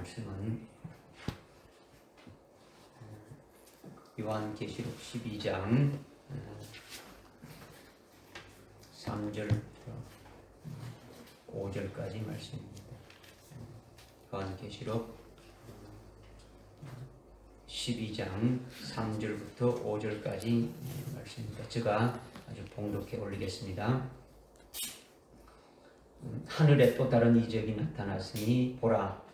말씀은 요한계시록 12장 3절부터 5절까지 말씀입니다. 요한계시록 12장 3절부터 5절까지 말씀입니다. 제가 아주 봉독해 올리겠습니다. 하늘에 또 다른 이적이 나타났으니 보라,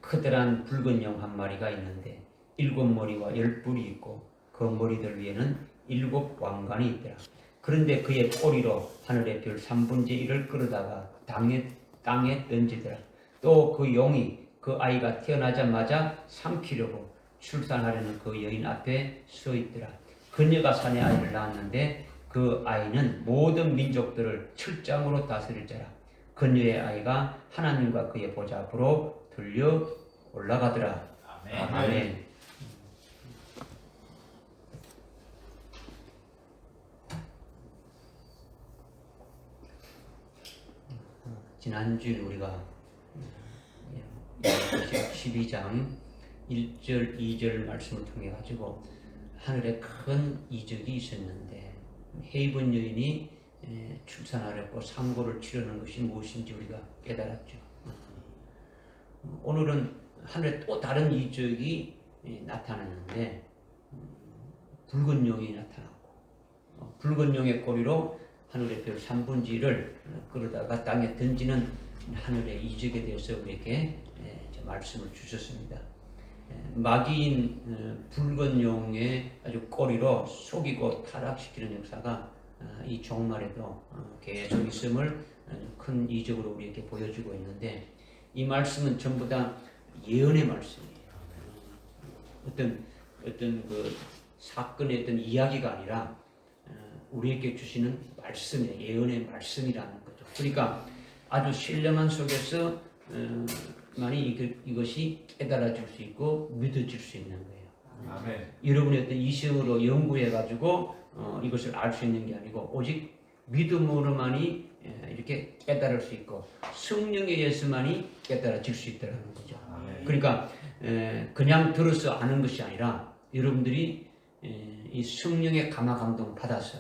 크드란 붉은 영 한 마리가 있는데 7머리와 10뿔이 있고 그 머리들 위에는 7 왕관이 있더라. 그런데 그의 꼬리로 하늘의 별 3분의 1을 끌어다가 땅에 던지더라. 또 그 용이 그 아이가 태어나자마자 삼키려고 출산하려는 그 여인 앞에 서 있더라. 그녀가 사내 아이를 낳았는데 그 아이는 모든 민족들을 철장으로 다스릴 자라. 그녀의 아이가 하나님과 그의 보좌 앞으로 들려 올라가더라. 아멘. 아멘. 지난주에 우리가 12장 1절, 2절 말씀을 통해 가지고 하늘에 큰 이적이 있었는데 헤이븐 여인이 출산하려고 상고를 치르는 것이 무엇인지 우리가 깨달았죠. 오늘은 하늘에 또 다른 이적이 나타났는데 붉은 용이 나타났고 붉은 용의 꼬리로 하늘의 별 3분의 1을 끌어다가 땅에 던지는 하늘의 이적에 대해서 우리에게 말씀을 주셨습니다. 마귀인 붉은 용의 아주 꼬리로 속이고 타락시키는 역사가 이 종말에도 계속 있음을 큰 이적으로 우리에게 보여주고 있는데 이 말씀은 전부 다 예언의 말씀이에요. 어떤 그 사건의 어떤 이야기가 아니라 우리에게 주시는 말씀이에요. 예언의 말씀이라는 거죠. 그러니까 아주 신령한 속에서 만이 이것이 깨달아질 수 있고 믿어질 수 있는 거예요. 아멘. 여러분이 어떤 이성으로 연구해가지고 이것을 알 수 있는 게 아니고 오직 믿음으로만이 이렇게 깨달을 수 있고 성령에 의해서만이 깨달아질 수 있다는 거죠. 아멘. 그러니까 그냥 들어서 아는 것이 아니라 여러분들이 이 성령의 감화 감동을 받아서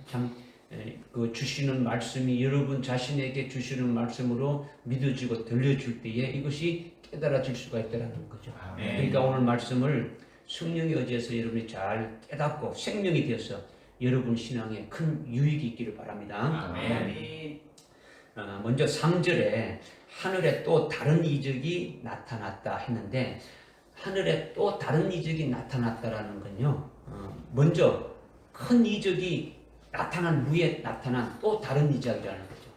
참 그 주시는 말씀이 여러분 자신에게 주시는 말씀으로 믿어지고 들려줄 때에 이것이 깨달아질 수가 있다는 거죠. 아멘. 그러니까 오늘 말씀을 성령에 의지해서 여러분이 잘 깨닫고 생명이 되어서 여러분 신앙에 큰 유익이 있기를 바랍니다. 아멘. 먼저 3절에 하늘에 또 다른 이적이 나타났다 했는데 하늘에 또 다른 이적이 나타났다라는 건요. 먼저 큰 이적이 나타난 후에 나타난 또 다른 이적이라는 거죠.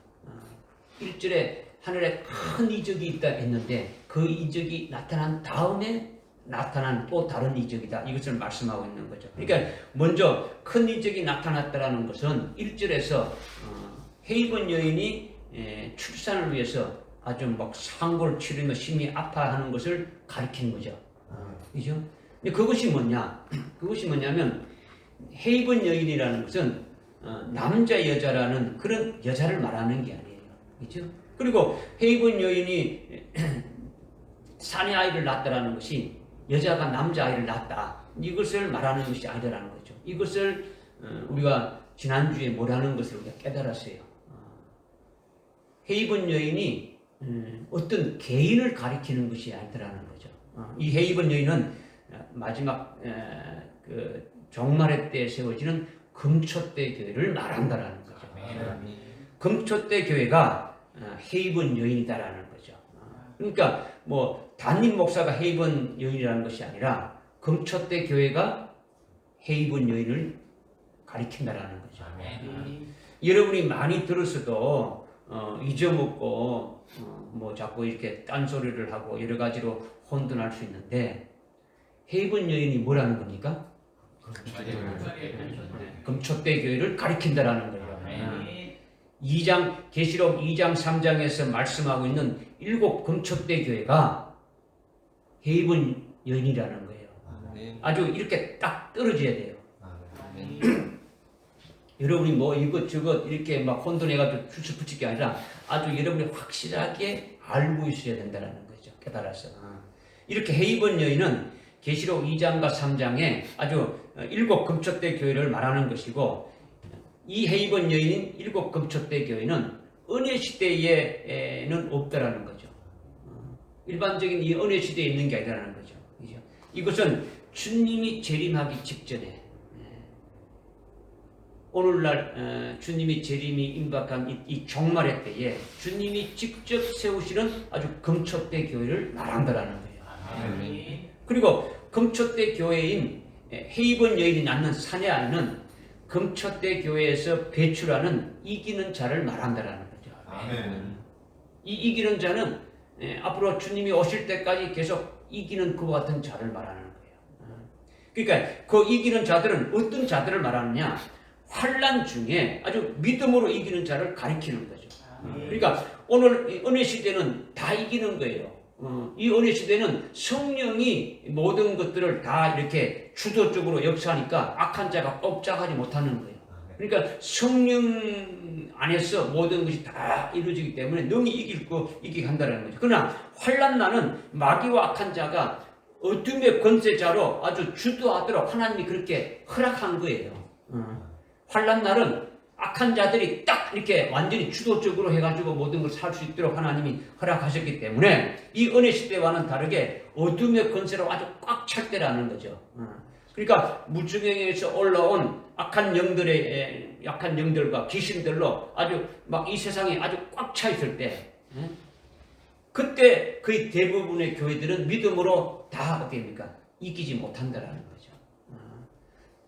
1절에 하늘에 큰 이적이 있다 했는데 그 이적이 나타난 다음에 나타난 또 다른 이적이다. 이것을 말씀하고 있는 거죠. 그러니까 먼저 큰 이적이 나타났다라는 것은 1절에서 헤이븐 여인이 출산을 위해서 아주 막 상고를 치르며 심히 아파하는 것을 가리킨 거죠. 그죠? 근데 그것이 뭐냐? 그것이 뭐냐면 헤이븐 여인이라는 것은 남자 여자라는 그런 여자를 말하는 게 아니에요. 그죠? 그리고 헤이븐 여인이 사내 아이를 낳았다라는 것이 여자가 남자 아이를 낳았다. 이것을 말하는 것이 아니라는 거죠. 이것을 우리가 지난주에 뭐라는 것을 우리가 깨달았어요. 헤이븐 여인이 어떤 개인을 가리키는 것이 아니라는 거죠. 이 헤이븐 여인은 마지막 그 종말의 때에 세워지는 금초대 교회를 말한다라는 거죠. 금초대 교회가 헤이븐 여인이다라는 거죠. 그러니까 뭐 담임 목사가 헤이븐 여인이라는 것이 아니라 금초대 교회가 헤이븐 여인을 가리킨다라는 거죠. 여러분이 많이 들었어도 잊어먹고 뭐 자꾸 이렇게 딴소리를 하고 여러 가지로 혼돈할 수 있는데 헤이븐 여인이 뭐라는 겁니까? 금초대 교회를 가리킨다라는 거예요. 2장 계시록 2장 3장에서 말씀하고 있는 7 금초대 교회가 헤이븐 여인이라는 거예요. 아주 이렇게 딱 떨어져야 돼요. 여러분이 뭐 이것저것 이렇게 막 혼돈해가지고 추측 붙일 게 아니라 아주 여러분이 확실하게 알고 있어야 된다는 거죠. 거죠. 깨달아서. 이렇게 헤이번 여인은 계시록 2장과 3장에 아주 7 금초대 교회를 말하는 것이고, 이 헤이번 여인인 7 금초대 교회는 은혜 시대에는 없다라는 거죠. 일반적인 이 은혜 시대에 있는 게 아니라는 거죠. 이것은 주님이 재림하기 직전에, 오늘날 주님이 재림이 임박한 이 종말의 때에 주님이 직접 세우시는 아주 금초대 교회를 말한다라는 거예요. 그리고 금초대 교회인 헤이번 여인이 낳는 사내 아이는 금초대 교회에서 배출하는 이기는 자를 말한다라는 거죠. 이 이기는 자는 앞으로 주님이 오실 때까지 계속 이기는 그와 같은 자를 말하는 거예요. 그러니까 그 이기는 자들은 어떤 자들을 말하느냐? 환난 중에 아주 믿음으로 이기는 자를 가리키는 거죠. 그러니까 오늘 은혜 시대는 다 이기는 거예요. 이 은혜 시대는 성령이 모든 것들을 다 이렇게 주도적으로 역사하니까 악한 자가 꼼짝하지 못하는 거예요. 그러니까 성령 안에서 모든 것이 다 이루어지기 때문에 능히 이기게 한다는 거죠. 그러나 환난 날은 마귀와 악한 자가 어둠의 권세자로 아주 주도하도록 하나님이 그렇게 허락한 거예요. 환난 날은 악한 자들이 딱 이렇게 완전히 주도적으로 해가지고 모든 걸 살 수 있도록 하나님이 허락하셨기 때문에 이 은혜 시대와는 다르게 어둠의 권세로 아주 꽉 찰 때라는 거죠. 그러니까 무중행에서 올라온 악한 영들과 귀신들로 아주 막 이 세상에 아주 꽉 차 있을 때, 그때 거의 대부분의 교회들은 믿음으로 다 어떻게 됩니까? 이기지 못한다라는 거죠.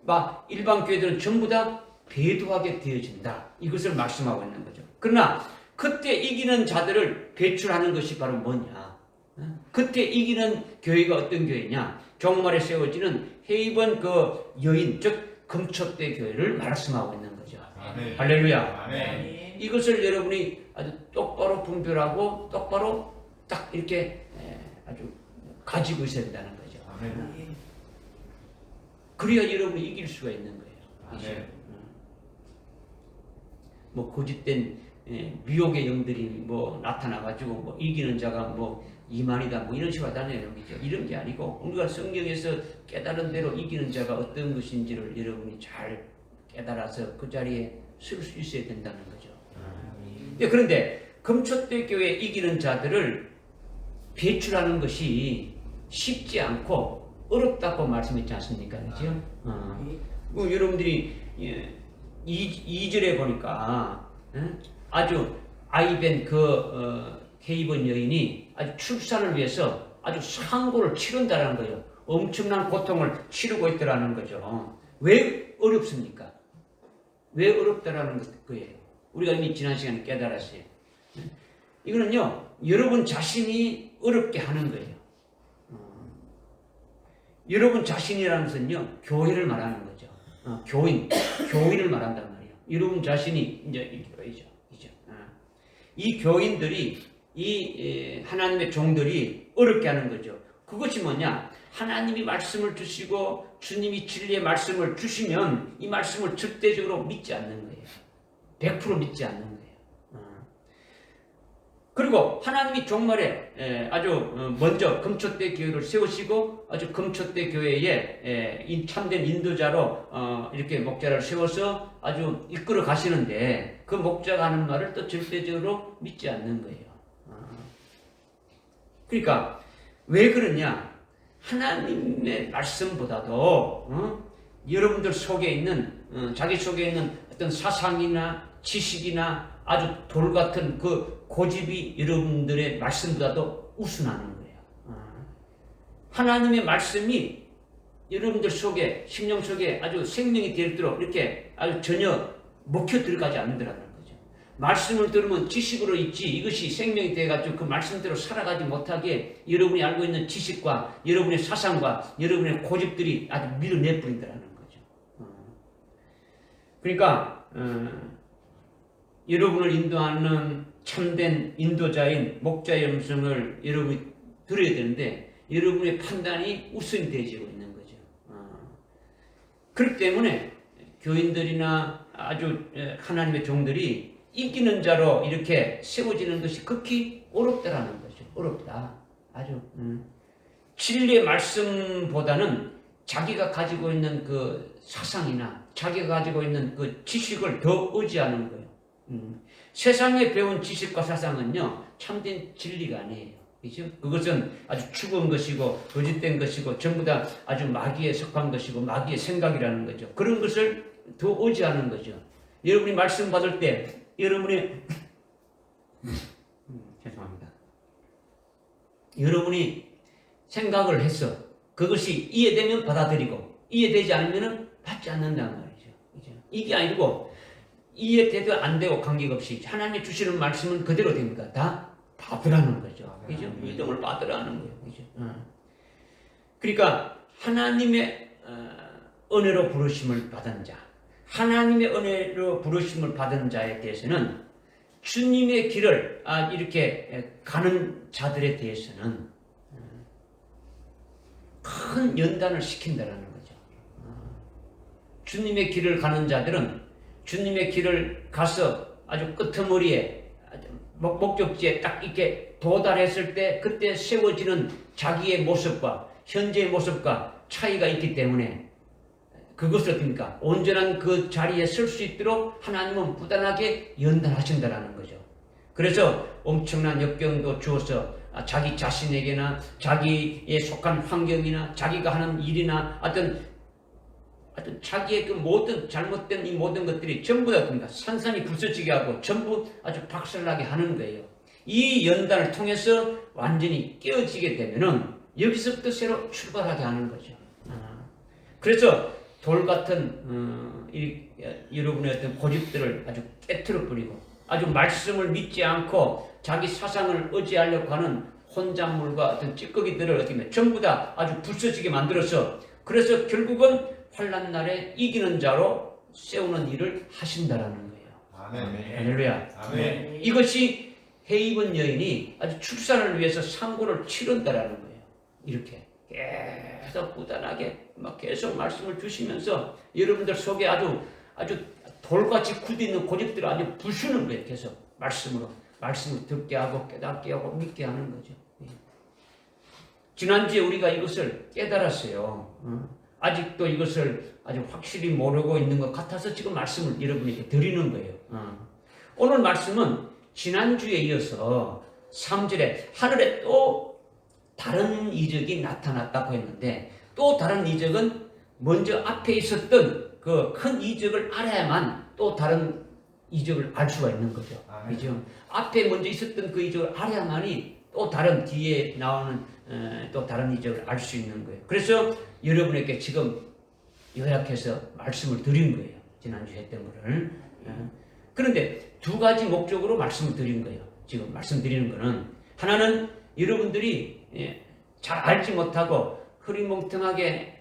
막 일반 교회들은 전부 다 배도하게 되어진다. 이것을 말씀하고 있는 거죠. 그러나 그때 이기는 자들을 배출하는 것이 바로 뭐냐? 그때 이기는 교회가 어떤 교회냐? 종말에 세워지는 헤이번 그 여인, 즉 금초대 교회를 말씀하고 있는 거죠. 아멘. 할렐루야. 아멘. 이것을 여러분이 아주 똑바로 분별하고 똑바로 딱 이렇게 아주 가지고 있어야 된다는 거죠. 아멘. 그래야 여러분이 이길 수가 있는 거예요. 아멘. 뭐 고집된 미혹의 영들이 뭐 나타나가지고 뭐 이기는 자가 뭐 이만이다 뭐 이런 식으로 하다는 얘기죠. 이런 게 아니고 우리가 성경에서 깨달은 대로 이기는 자가 어떤 것인지를 여러분이 잘 깨달아서 그 자리에 설 수 있어야 된다는 거죠. 그런데 금초대 교회 이기는 자들을 배출하는 것이 쉽지 않고 어렵다고 말씀했지 않습니까? 그죠? 여러분들이 2절에 보니까 아주 아이벤 헤이번 여인이 아주 출산을 위해서 아주 상고를 치른다라는 거예요. 엄청난 고통을 치르고 있더라는 거죠. 왜 어렵습니까? 왜 어렵다라는 거예요. 우리가 이미 지난 시간에 깨달았어요. 이거는요, 여러분 자신이 어렵게 하는 거예요. 여러분 자신이라는 것은요, 교회를 말하는 거죠. 교인을 말한단 말이에요. 여러분 자신이 이제 이 교회죠. 이 교인들이, 이 하나님의 종들이 어렵게 하는 거죠. 그것이 뭐냐? 하나님이 말씀을 주시고 주님이 진리의 말씀을 주시면 이 말씀을 절대적으로 믿지 않는 거예요. 100% 믿지 않는 거예요. 그리고 하나님이 종말에 아주 먼저 금초대 교회를 세우시고 아주 금초대 교회에 참된 인도자로 이렇게 목자를 세워서 아주 이끌어 가시는데 그 목자가 하는 말을 또 절대적으로 믿지 않는 거예요. 그러니까 왜 그러냐? 하나님의 말씀보다도 여러분들 속에 있는 자기 속에 있는 어떤 사상이나 지식이나 아주 돌 같은 그 고집이 여러분들의 말씀보다도 우선하는 거예요. 하나님의 말씀이 여러분들 속에, 심령 속에 아주 생명이 되도록 이렇게 아주 전혀 먹혀 들어가지 않는다는 거죠. 말씀을 들으면 지식으로 있지 이것이 생명이 돼가지고 그 말씀대로 살아가지 못하게 여러분이 알고 있는 지식과 여러분의 사상과 여러분의 고집들이 아주 밀어내버린다는 거죠. 그러니까 여러분을 인도하는 참된 인도자인 목자의 음성을 여러분이 들어야 되는데 여러분의 판단이 우선이 되지고 있는 거죠. 그렇기 때문에 교인들이나 아주 하나님의 종들이 이기는 자로 이렇게 세워지는 것이 극히 어렵다라는 거죠. 어렵다. 아주 진리의 말씀보다는 자기가 가지고 있는 그 사상이나 자기가 가지고 있는 그 지식을 더 의지하는 거예요. 세상에 배운 지식과 사상은요 참된 진리가 아니에요. 그렇죠? 그것은 아주 죽은 것이고 거짓된 것이고 전부 다 아주 마귀에 속한 것이고 마귀의 생각이라는 거죠. 그런 것을 더 의지하는 거죠. 여러분이 말씀 받을 때 여러분이 죄송합니다. 여러분이 생각을 해서 그것이 이해되면 받아들이고 이해되지 않으면 받지 않는다는 말이죠. 그죠? 이게 아니고 이해돼도 안 되고 관계없이 하나님이 주시는 말씀은 그대로 됩니다. 다 받으라는 거죠. 그죠? 믿음을 받으라는 거예요. 그죠? 그러니까 하나님의 은혜로 부르심을 받은 자, 하나님의 은혜로 부르심을 받은 자에 대해서는 주님의 길을 이렇게 가는 자들에 대해서는 큰 연단을 시킨다는 거죠. 주님의 길을 가는 자들은 주님의 길을 가서 아주 끄트머리에 목적지에 딱 이렇게 도달했을 때 그때 세워지는 자기의 모습과 현재의 모습과 차이가 있기 때문에 그것을 어떻습니까? 온전한 그 자리에 설 수 있도록 하나님은 부단하게 연단하신다는 거죠. 그래서 엄청난 역경도 주어서 자기 자신에게나 자기에 속한 환경이나 자기가 하는 일이나 어떤 자기의 그 모든 잘못된 이 모든 것들이 전부 다 어떻습니까? 산산이 부서지게 하고 전부 아주 박살나게 하는 거예요. 이 연단을 통해서 완전히 깨어지게 되면은 여기서부터 새로 출발하게 하는 거죠. 그래서 돌 같은 여러분의 어떤 고집들을 아주 깨트려 버리고 아주 말씀을 믿지 않고 자기 사상을 의지하려고 하는 혼잣물과 어떤 찌꺼기들을 어떻게 전부 다 아주 부서지게 만들어서 그래서 결국은 환난 날에 이기는 자로 세우는 일을 하신다라는 거예요. 아멘. 할렐루야. 아멘. 이것이 해입은 여인이 아주 출산을 위해서 상고를 치른다라는 거예요. 이렇게 계속 부단하게 막 계속 말씀을 주시면서 여러분들 속에 아주 돌같이 굳어있는 고집들을 아주 부수는 거예요. 계속 말씀을 듣게 하고 깨닫게 하고 믿게 하는 거죠. 지난주에 우리가 이것을 깨달았어요. 아직도 이것을 아주 확실히 모르고 있는 것 같아서 지금 말씀을 여러분에게 드리는 거예요. 오늘 말씀은 지난주에 이어서 3절에 하늘에 또 다른 이적이 나타났다고 했는데 또 다른 이적은 먼저 앞에 있었던 그 큰 이적을 알아야만 또 다른 이적을 알 수가 있는 거죠. 그죠? 앞에 먼저 있었던 그 이적을 알아야만이 또 다른 뒤에 나오는 또 다른 이적을 알 수 있는 거예요. 그래서 여러분에게 지금 요약해서 말씀을 드린 거예요. 지난주에 했던 거를. 그런데 두 가지 목적으로 말씀을 드린 거예요. 지금 말씀드리는 거는 하나는 여러분들이 잘 알지 못하고 흐리멍텅하게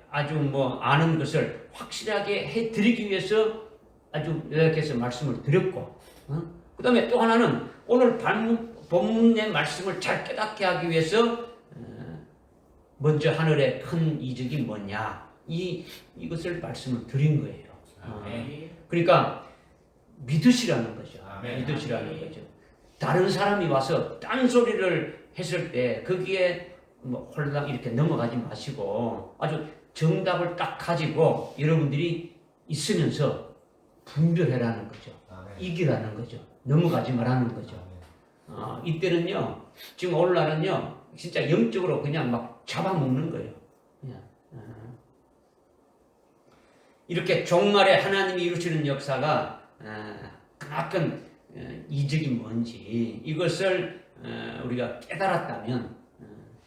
아주 아는 것을 확실하게 해드리기 위해서 아주 요약해서 말씀을 드렸고 그 다음에 또 하나는 오늘 본문의 말씀을 잘 깨닫게 하기 위해서 먼저 하늘의 큰 이적이 뭐냐 이것을 말씀을 드린 거예요. 그러니까 믿으시라는 거죠. 믿으시라는 거죠. 다른 사람이 와서 딴소리를 했을 때 거기에 홀랑 이렇게 넘어가지 마시고 아주 정답을 딱 가지고 여러분들이 있으면서 분별해라는 거죠. 이기라는 거죠. 넘어가지 말라는 거죠. 이때는요, 지금 오늘날은요, 진짜 영적으로 그냥 막 잡아먹는 거예요. 그냥. 이렇게 종말에 하나님이 이루시는 역사가 그만큼 이적이 뭔지 이것을 우리가 깨달았다면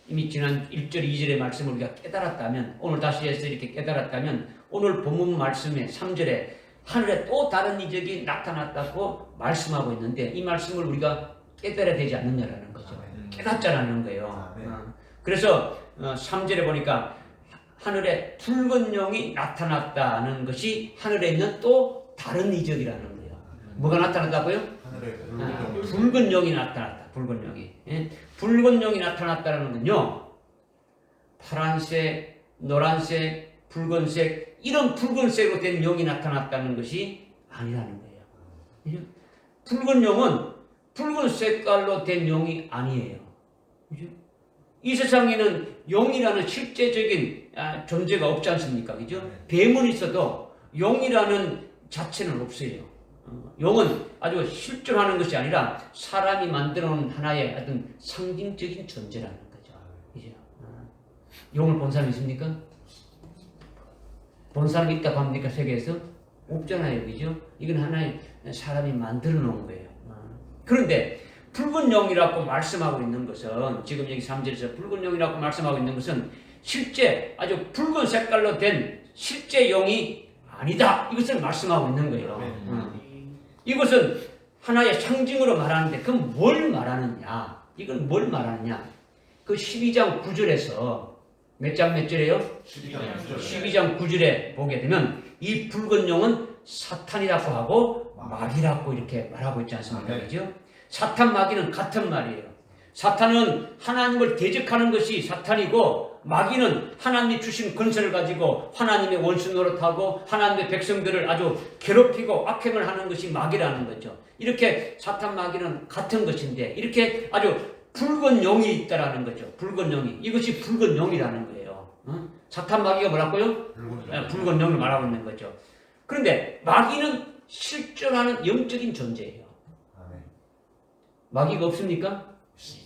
이미 지난 1절, 2절의 말씀을 우리가 깨달았다면 오늘 다시 해서 이렇게 깨달았다면 오늘 본문 말씀에 3절에 하늘에 또 다른 이적이 나타났다고 말씀하고 있는데 이 말씀을 우리가 깨달아야 되지 않느냐라는 거죠. 깨닫자라는 거예요. 그래서 3절에 보니까 하늘에 붉은 용이 나타났다는 것이 하늘에 있는 또 다른 이적이라는 거예요. 뭐가 나타났다고요? 하늘에 붉은 용이 나타났다. 붉은 용이. 붉은 용이 나타났다는 건요. 파란색, 노란색, 붉은색 이런 붉은색으로 된 용이 나타났다는 것이 아니라는 거예요. 붉은 용은 붉은 색깔로 된 용이 아니에요. 이 세상에는 영이라는 실제적인 존재가 없지 않습니까? 그죠? 뱀은 있어도 영이라는 자체는 없어요. 영은 아주 실존하는 것이 아니라 사람이 만들어 놓은 하나의 어떤 상징적인 존재라는 거죠. 그죠? 영을 본 사람 있습니까? 본 사람 있다고 합니까? 세계에서? 없잖아요. 그죠? 이건 하나의 사람이 만들어 놓은 거예요. 그런데 붉은 영이라고 말씀하고 있는 것은 지금 여기 3절에서 붉은 영이라고 말씀하고 있는 것은 실제 아주 붉은 색깔로 된 실제 영이 아니다. 이것을 말씀하고 있는 거예요. 이것은 하나의 상징으로 말하는데 그럼 뭘 말하느냐? 이건 뭘 말하느냐? 그 12장 9절에서 몇 장 몇 절이에요? 12장 9절에 보게 되면 이 붉은 영은 사탄이라고 하고 마귀라고 이렇게 말하고 있지 않습니까? 그죠? 사탄 마귀는 같은 말이에요. 사탄은 하나님을 대적하는 것이 사탄이고 마귀는 하나님이 주신 권세를 가지고 하나님의 원수 노릇하고 하나님의 백성들을 아주 괴롭히고 악행을 하는 것이 마귀라는 거죠. 이렇게 사탄 마귀는 같은 것인데 이렇게 아주 붉은 영이 있다라는 거죠. 붉은 영이. 이것이 붉은 영이라는 거예요. 사탄 마귀가 뭐라고요? 붉은 영을 말하고 있는 거죠. 그런데 마귀는 실존하는 영적인 존재예요. 마귀가 없습니까?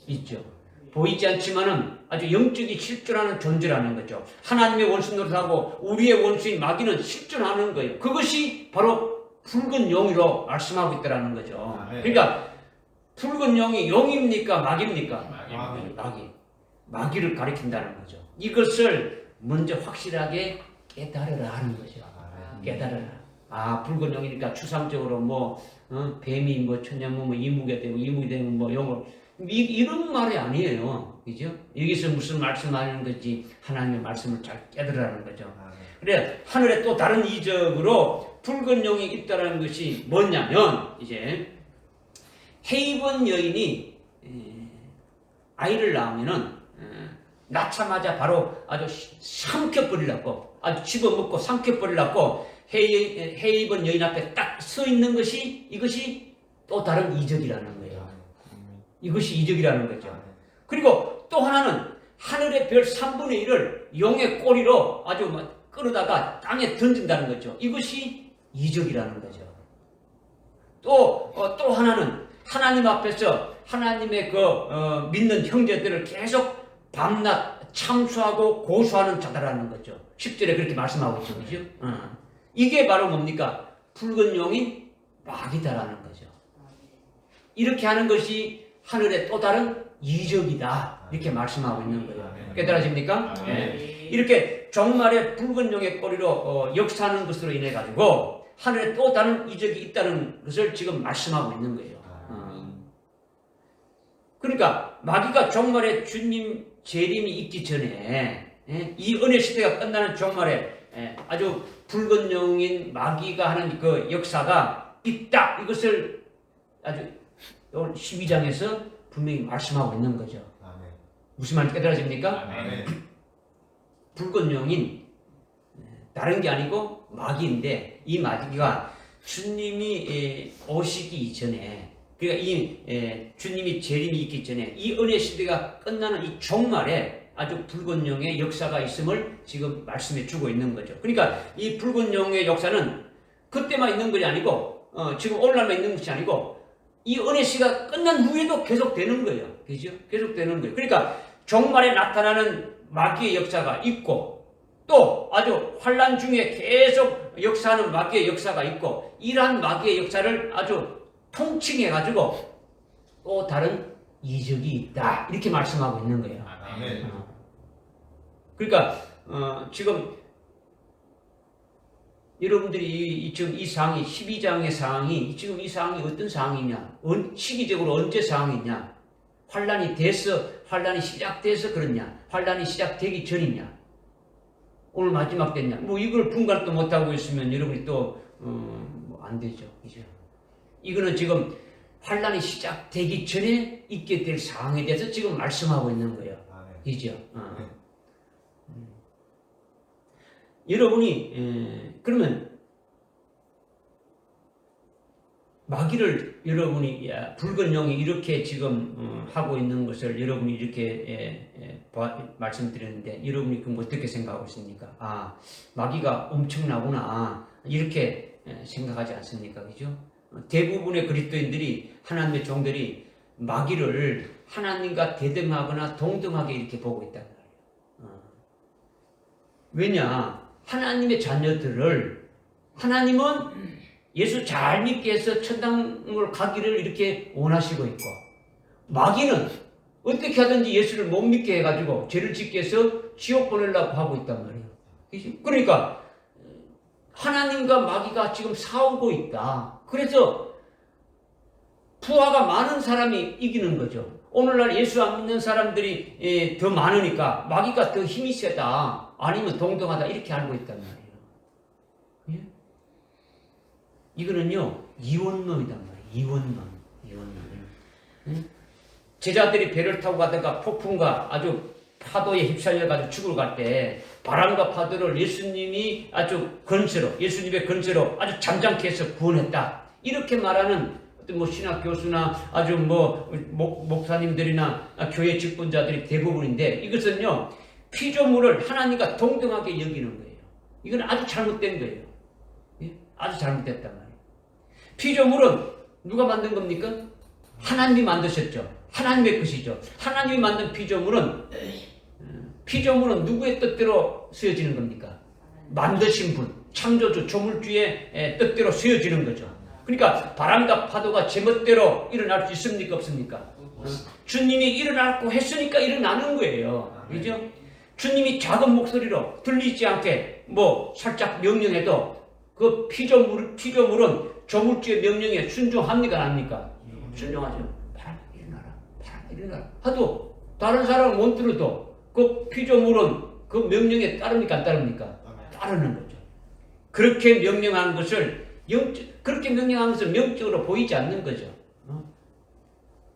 있죠. 보이지 않지만은 아주 영적이 실존하는 존재라는 거죠. 하나님의 원수 노릇하고 우리의 원수인 마귀는 실존하는 거예요. 그것이 바로 붉은 영으로 말씀하고 있다라는 거죠. 그러니까 붉은 영이 영입니까? 마귀입니까? 마귀를 가리킨다는 거죠. 이것을 먼저 확실하게 깨달으라 하는 거죠. 깨달으라. 붉은 영이니까 추상적으로 뱀이 천냥무 이무게 되고 이무게 되면 영으로 이런 말이 아니에요. 그죠? 여기서 무슨 말씀하는 건지 하나님의 말씀을 잘 깨달으라는 거죠. 그래 하늘에 또 다른 이적으로 붉은 영이 있다는 것이 뭐냐면 이제 헤이번 여인이 아이를 낳으면은 낳자마자 바로 아주 삼켜버리려고 아주 집어먹고 삼켜버리려고 헤이번 여인 앞에 딱 서 있는 것이 이것이 또 다른 이적이라는 거예요. 이것이 이적이라는 거죠. 그리고 또 하나는 하늘의 별 3분의 1을 용의 꼬리로 아주 끌어다가 땅에 던진다는 거죠. 이것이 이적이라는 거죠. 또 하나는 하나님 앞에서 하나님의 믿는 형제들을 계속 밤낮 참수하고 고수하는 자다라는 거죠. 10절에 그렇게 말씀하고 있죠. 그죠? 이게 바로 뭡니까? 붉은 용이 마귀다라는 거죠. 이렇게 하는 것이 하늘의 또 다른 이적이다. 이렇게 말씀하고 있는 거예요. 깨달아집니까? 네. 이렇게 종말의 붉은 용의 꼬리로 역사하는 것으로 인해 가지고 하늘에 또 다른 이적이 있다는 것을 지금 말씀하고 있는 거예요. 그러니까 마귀가 종말에 주님 재림이 있기 전에 이 은혜 시대가 끝나는 종말에 아주 붉은 영인 마귀가 하는 그 역사가 있다. 이것을 아주 12장에서 분명히 말씀하고 있는 거죠. 무슨 말인지 깨달아집니까? 붉은 영인 다른 게 아니고 마귀인데 이 마귀가 주님이 오시기 이전에 그러니까 이 주님이 재림이 있기 전에 이 은혜 시대가 끝나는 이 종말에 아주 붉은 영의 역사가 있음을 지금 말씀해 주고 있는 거죠. 그러니까 이 붉은 영의 역사는 그때만 있는 것이 아니고 지금 오늘날만 있는 것이 아니고 이 은혜 시대가 끝난 후에도 계속 되는 거예요. 그죠? 계속 되는 거예요. 그러니까 종말에 나타나는 마귀의 역사가 있고 또 아주 환난 중에 계속 역사하는 마귀의 역사가 있고 이러한 마귀의 역사를 아주 통칭해가지고 또 다른 이적이 있다. 이렇게 말씀하고 있는 거예요. 그러니까 지금 여러분들이 지금 이 상황이 12장의 상황이 지금 이 상황이 어떤 상황이냐? 시기적으로 언제 상황이냐? 환란이 돼서 환란이 시작돼서 그렇냐? 환란이 시작되기 전이냐? 오늘 마지막 됐냐? 이걸 분간도 못 하고 있으면 여러분이 또 안 되죠, 그죠? 이거는 지금 환란이 시작되기 전에 있게 될 상황에 대해서 지금 말씀하고 있는 거예요, 그죠? 여러분이 그러면 마귀를 여러분이 붉은 영이 이렇게 지금 하고 있는 것을 여러분이 이렇게 말씀드렸는데 여러분이 그럼 어떻게 생각하고 있습니까? 아, 마귀가 엄청나구나 이렇게 생각하지 않습니까? 그죠? 대부분의 그리스도인들이 하나님의 종들이 마귀를 하나님과 대등하거나 동등하게 이렇게 보고 있단 말이에요. 왜냐? 하나님의 자녀들을 하나님은 예수 잘 믿게 해서 천당을 가기를 이렇게 원하시고 있고 마귀는 어떻게 하든지 예수를 못 믿게 해가지고 죄를 짓게 해서 지옥 보내려고 하고 있단 말이에요. 그러니까 하나님과 마귀가 지금 싸우고 있다. 그래서 부하가 많은 사람이 이기는 거죠. 오늘날 예수 안 믿는 사람들이 더 많으니까 마귀가 더 힘이 세다. 아니면 동등하다. 이렇게 알고 있단 말이에요. 예? 이거는요, 이원론이단 말이에요. 이원론. 예? 제자들이 배를 타고 가다가 폭풍과 아주 파도에 휩쓸려가지고 죽으러 갈 때 바람과 파도를 예수님이 아주 건세로, 예수님의 건세로 아주 잠잠케 해서 구원했다. 이렇게 말하는 어떤 뭐 신학 교수나 아주 뭐 목사님들이나 교회 직분자들이 대부분인데 이것은요, 피조물을 하나님과 동등하게 여기는 거예요. 이건 아주 잘못된 거예요. 예? 아주 잘못됐단 말이에요. 피조물은 누가 만든 겁니까? 하나님이 만드셨죠. 하나님의 것이죠. 하나님이 만든 피조물은 누구의 뜻대로 쓰여지는 겁니까? 만드신 분, 창조주, 조물주의 뜻대로 쓰여지는 거죠. 그러니까 바람과 파도가 제멋대로 일어날 수 있습니까? 없습니까? 주님이 일어나고 했으니까 일어나는 거예요. 그죠? 주님이 작은 목소리로 들리지 않게 뭐 살짝 명령해도 그 피조물은 조물주의 명령에 순종합니까? 안 합니까? 순종하죠. 바람 일어나라 하도 다른 사람은 못 들어도 그 피조물은 그 명령에 따릅니까? 안 따릅니까? 따르는 거죠. 그렇게 명령한 것을 명적으로 보이지 않는 거죠.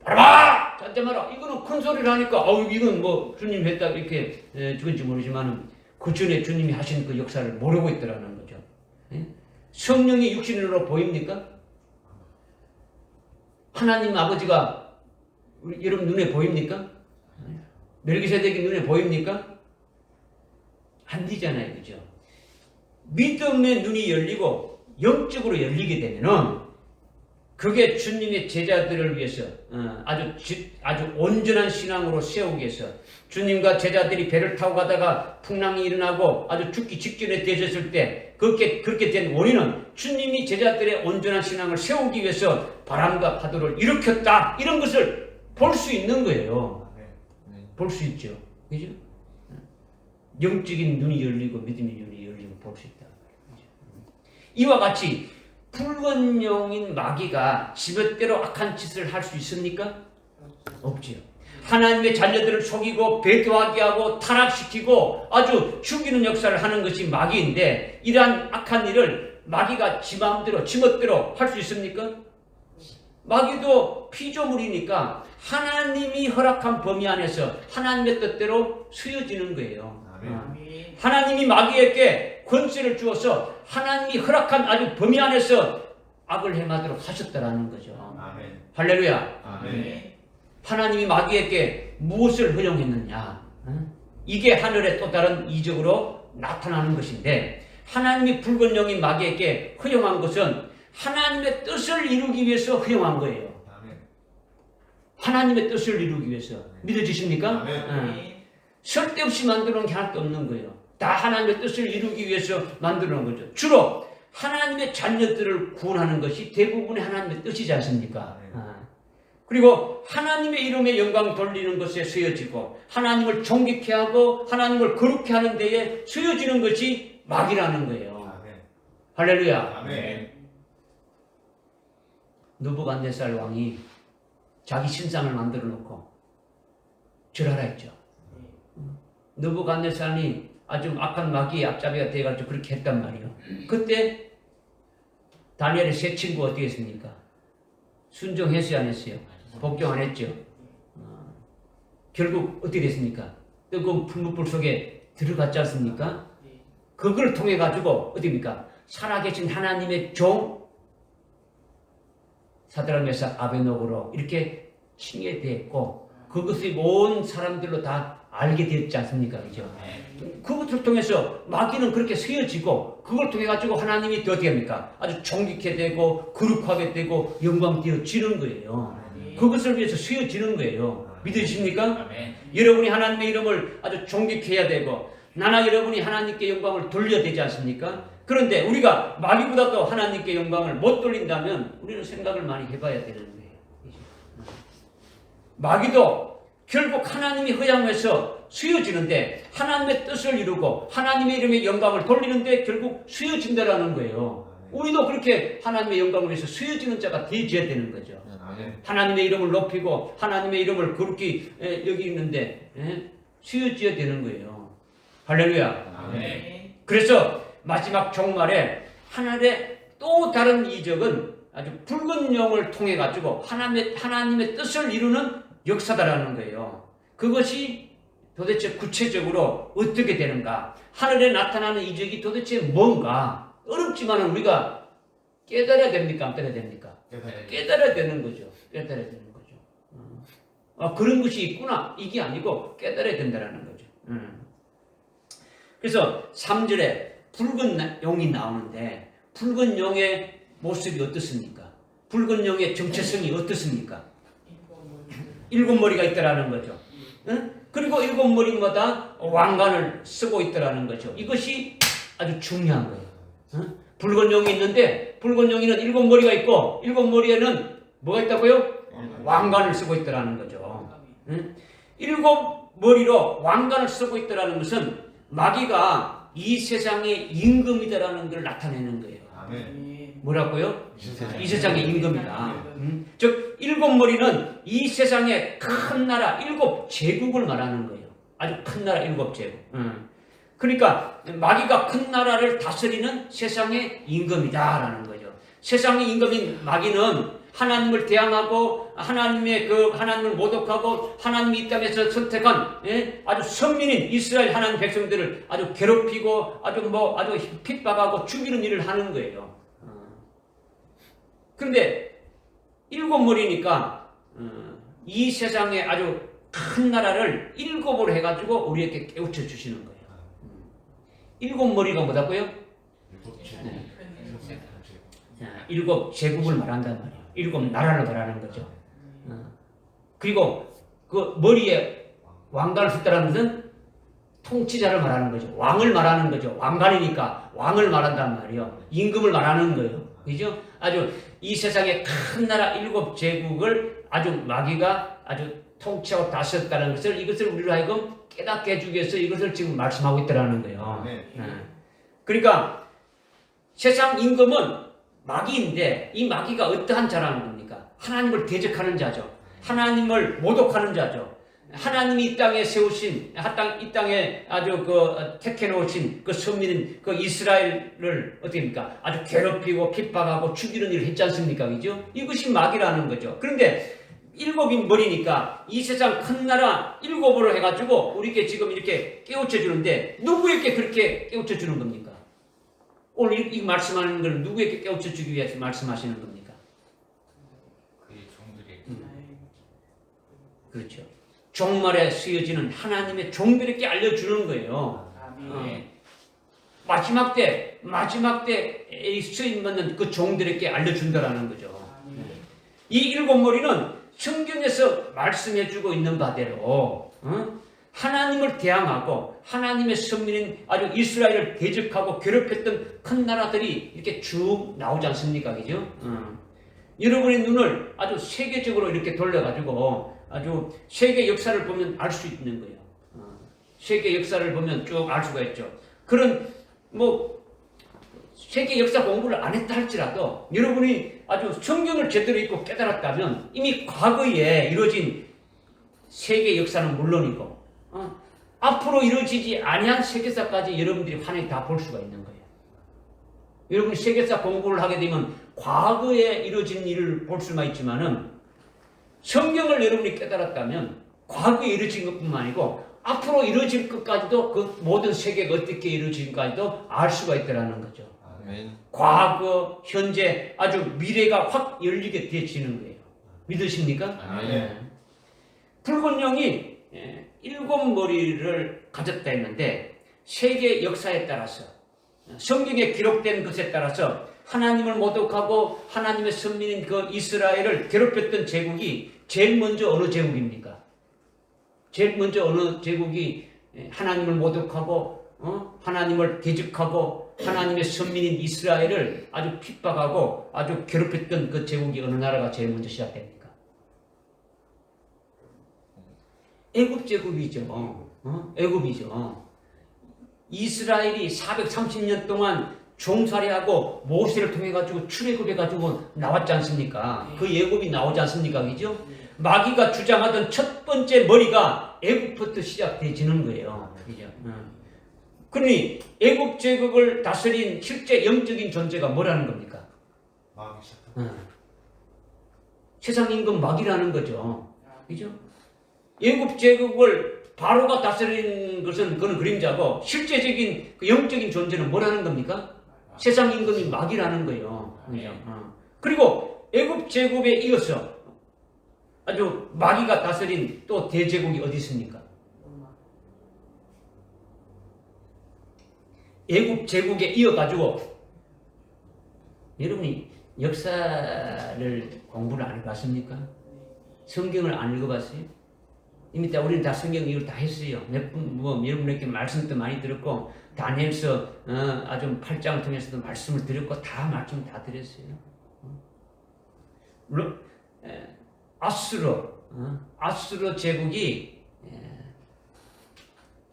바람아! 잠잠하라! 이거는 큰 소리를 하니까 이건 뭐 주님 했다 이렇게 죽은지 모르지만 그 전에 주님이 하신 그 역사를 모르고 있더라는 거죠. 성령이 육신으로 보입니까? 하나님 아버지가 여러분 눈에 보입니까? 멜기세덱이 눈에 보입니까? 안 되잖아요. 그죠? 믿음의 눈이 열리고 영적으로 열리게 되면은 그게 주님의 제자들을 위해서 아주 온전한 신앙으로 세우기 위해서 주님과 제자들이 배를 타고 가다가 풍랑이 일어나고 아주 죽기 직전에 되셨을 때 그렇게 된 원인은 주님이 제자들의 온전한 신앙을 세우기 위해서 바람과 파도를 일으켰다. 이런 것을 볼 수 있는 거예요. 볼 수 있죠. 그죠? 영적인 눈이 열리고 믿음의 눈이 열리고 볼 수 있다. 이와 같이 붉은 영인 마귀가 지멋대로 악한 짓을 할 수 있습니까? 없지요. 하나님의 자녀들을 속이고 배교하게 하고 타락시키고 아주 죽이는 역사를 하는 것이 마귀인데 이러한 악한 일을 마귀가 지 마음대로 지멋대로 할 수 있습니까? 마귀도 피조물이니까 하나님이 허락한 범위 안에서 하나님의 뜻대로 쓰여지는 거예요. 아멘. 하나님이 마귀에게 권세를 주어서 하나님이 허락한 아주 범위 안에서 악을 행하도록 하셨다라는 거죠. 아멘. 할렐루야. 아멘. 하나님이 마귀에게 무엇을 허용했느냐? 이게 하늘의 또 다른 이적으로 나타나는 것인데 하나님이 붉은 영인 마귀에게 허용한 것은 하나님의 뜻을 이루기 위해서 허용한 거예요. 아멘. 하나님의 뜻을 이루기 위해서. 믿어지십니까? 아멘. 쓸데없이 만들어 놓은 게 하나도 없는 거예요. 다 하나님의 뜻을 이루기 위해서 만들어 놓은 거죠. 주로 하나님의 자녀들을 구원하는 것이 대부분의 하나님의 뜻이지 않습니까? 그리고 하나님의 이름에 영광 돌리는 것에 쓰여지고 하나님을 존귀케 하고 하나님을 거룩케 하는 데에 쓰여지는 것이 마귀라는 거예요. 아멘. 할렐루야. 아멘. 느부갓네살 왕이 자기 신상을 만들어 놓고 절하라 했죠. 느부갓네살이 아주 악한 마귀의 앞잡이가 돼가지고 그렇게 했단 말이에요. 그때 다니엘의 세 친구 어떻게 했습니까? 순종했어요, 안 했어요? 복종 안 했죠. 결국 어떻게 됐습니까? 뜨거운 풀무불 속에 들어갔지 않습니까? 그걸 통해 가지고 어디입니까? 살아계신 하나님의 종 사드락 메삭 아베노고로 이렇게 칭해되었고 그것이 온 사람들로 다 알게 되었지 않습니까? 그죠? 그것을 통해서 마귀는 그렇게 세워지고 그걸 통해 가지고 하나님이 어떻게 합니까? 아주 존귀케 되고 거룩하게 되고 영광 되어지는 거예요. 그것을 위해서 세워지는 거예요. 믿으십니까? 여러분이 하나님의 이름을 아주 존귀케 해야 되고 나나 여러분이 하나님께 영광을 돌려야 되지 않습니까? 그런데 우리가 마귀보다도 하나님께 영광을 못 돌린다면 우리는 생각을 많이 해봐야 되는 거예요. 마귀도 결국 하나님이 허양해서 수여지는데 하나님의 뜻을 이루고 하나님의 이름의 영광을 돌리는데 결국 수여진다라는 거예요. 우리도 그렇게 하나님의 영광을 위해서 수여지는 자가 되어야 되는 거죠. 하나님의 이름을 높이고 하나님의 이름을 거룩히 여기 있는데 수여지어야 되는 거예요. 할렐루야. 그래서 마지막 종말에 하늘의 또 다른 이적은 아주 붉은 용을 통해 가지고 하나님의 뜻을 이루는 역사다라는 거예요. 그것이 도대체 구체적으로 어떻게 되는가? 하늘에 나타나는 이적이 도대체 뭔가? 어렵지만 우리가 깨달아야 됩니까? 안 깨달아야 됩니까? 깨달아야 되는 거죠. 깨달아야 되는 거죠. 그런 것이 있구나. 이게 아니고 깨달아야 된다는 거죠. 그래서 3절에 붉은 용이 나오는데 붉은 용의 모습이 어떻습니까? 붉은 용의 정체성이 어떻습니까? 7머리가 있다라는 거죠. 그리고 7머리마다 왕관을 쓰고 있다라는 거죠. 이것이 아주 중요한 거예요. 붉은 용이 있는데 붉은 용이는 7머리가 있고 7머리에는 뭐가 있다고요? 왕관을 쓰고 있다라는 거죠. 7머리로 왕관을 쓰고 있다라는 것은 마귀가 이 세상의 임금이다라는 걸 나타내는 거예요. 뭐라고요? 이 세상의 임금이다. 즉 7머리는 이 세상의 큰 나라 7제국을 말하는 거예요. 아주 큰 나라 7제국. 그러니까 마귀가 큰 나라를 다스리는 세상의 임금이다라는 거죠. 세상의 임금인 마귀는 하나님을 대항하고 하나님을 모독하고 하나님이 이 땅에서 선택한 아주 선민인 이스라엘 하나님 백성들을 아주 괴롭히고 아주 핍박하고 죽이는 일을 하는 거예요. 그런데 7머리니까 이 세상에 아주 큰 나라를 7으로 해가지고 우리에게 깨우쳐 주시는 거예요. 7머리가 뭐다고요? 7제국을 말한단 말이에요. 7나라를 말하는 거죠. 그리고 그 머리에 왕관을 썼다는 것은 통치자를 말하는 거죠. 왕을 말하는 거죠. 왕관이니까 왕을 말한단 말이에요. 임금을 말하는 거예요. 그죠? 아주 이 세상의 큰 나라 7제국을 아주 마귀가 아주 통치하고 다스렸다는 것을 이것을 우리로 하여금 깨닫게 해주기 위해서 이것을 지금 말씀하고 있다는 거예요. 그러니까 세상 임금은 마귀인데 이 마귀가 어떠한 자라는 겁니까? 하나님을 대적하는 자죠. 하나님을 모독하는 자죠. 하나님이 이 땅에 세우신, 이 땅에 아주 택해 놓으신 그 선민인 그 이스라엘을 어떻게 합니까? 아주 괴롭히고 핍박하고 죽이는 일을 했지 않습니까? 그죠? 이것이 마귀라는 거죠. 그런데 7인 머리니까 이 세상 큰 나라 7으로 해가지고 우리에게 지금 이렇게 깨우쳐 주는데 누구에게 그렇게 깨우쳐 주는 겁니까? 오늘 이 말씀하는 걸 누구에게 깨우쳐 주기 위해서 말씀하시는 겁니까? 그의 종들에게. 그렇죠. 종말에 쓰여지는 하나님의 종들에게 알려주는 거예요. 마지막 때에 쓰임받는 그 종들에게 알려준다라는 거죠. 이 7머리는 성경에서 말씀해주고 있는 바대로 하나님을 대항하고 하나님의 선민인 아주 이스라엘을 대적하고 괴롭혔던 큰 나라들이 이렇게 쭉 나오지 않습니까? 그죠? 여러분의 눈을 아주 세계적으로 이렇게 돌려가지고 아주 세계 역사를 보면 알 수 있는 거예요. 세계 역사를 보면 쭉 알 수가 있죠. 그런 세계 역사 공부를 안 했다 할지라도 여러분이 아주 성경을 제대로 읽고 깨달았다면 이미 과거에 이루어진 세계 역사는 물론이고 앞으로 이루어지지 아니한 세계사까지 여러분들이 환히 다 볼 수가 있는 거예요. 여러분이 세계사 공부를 하게 되면 과거에 이루어진 일을 볼 수만 있지만은 성경을 여러분이 깨달았다면 과거에 이루어진 것뿐만 아니고 앞으로 이루어질 것까지도 그 모든 세계가 어떻게 이루어진까지도 알 수가 있다는 거죠. 아멘. 과거, 현재, 아주 미래가 확 열리게 되어지는 거예요. 믿으십니까? 아멘. 붉은 용이 7머리를 가졌다 했는데 세계 역사에 따라서 성경에 기록된 것에 따라서 하나님을 모독하고 하나님의 선민인 그 이스라엘을 괴롭혔던 제국이 제일 먼저 어느 제국입니까? 제일 먼저 어느 제국이 하나님을 모독하고 하나님을 대적하고 하나님의 선민인 이스라엘을 아주 핍박하고 아주 괴롭혔던 그 제국이 어느 나라가 제일 먼저 시작됩니까? 애굽 제국이죠. 애굽이죠. 이스라엘이 430년 동안 종살이하고 모세를 통해 가지고 출애굽해 가지고 나왔지 않습니까? 그 애굽이 나오지 않습니까? 그죠? 마귀가 주장하던 첫 번째 머리가 애굽부터 시작되지는 거예요. 그죠? 그러니 애굽 제국을 다스린 실제 영적인 존재가 뭐라는 겁니까? 마귀 사탄. 세상 임금 마귀라는 거죠. 그죠? 애굽 제국을 바로가 다스린 것은 그건 그림자고 실제적인 그 영적인 존재는 뭐라는 겁니까? 세상 임금이 마귀라는 거예요. 그죠? 그리고 애굽 제국에 이어서 아주 마귀가 다스린 또 대제국이 어디 있습니까? 애굽 제국에 이어가지고 여러분이 역사를 공부를 안 해봤습니까? 성경을 안 읽어봤어요? 이미 우리는 다 성경 이걸 다 했어요. 여러분에게 말씀도 많이 들었고 다니엘서 아주 8장을 통해서도 말씀을 드렸고 다 말씀 다 드렸어요. 아수르 제국이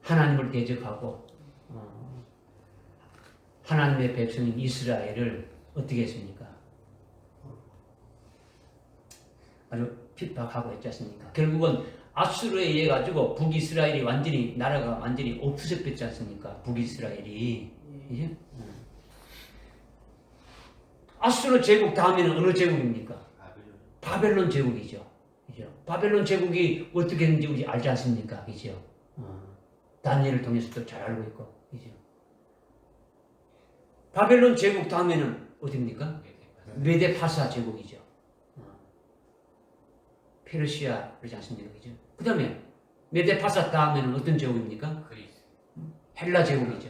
하나님을 대적하고 하나님의 백성인 이스라엘을 어떻게 했습니까? 아주 핍박하고 있지 않습니까? 결국은 아수르에 의해 가지고 북이스라엘이 나라가 완전히 없어졌지 않습니까? 북이스라엘이. 이제? 아수르 제국 다음에는 어느 제국입니까? 바벨론 제국이죠. 그죠? 바벨론 제국이 어떻게 했는지 우리 알지 않습니까? 그죠? 다니엘을 통해서도 잘 알고 있고. 그죠? 바벨론 제국 다음에는 어디입니까? 메데파사 제국이죠. 페르시아 그러지 않습니까? 그죠? 그 다음에 메데파사 다음에는 어떤 제국입니까? 그리스. 헬라 제국이죠.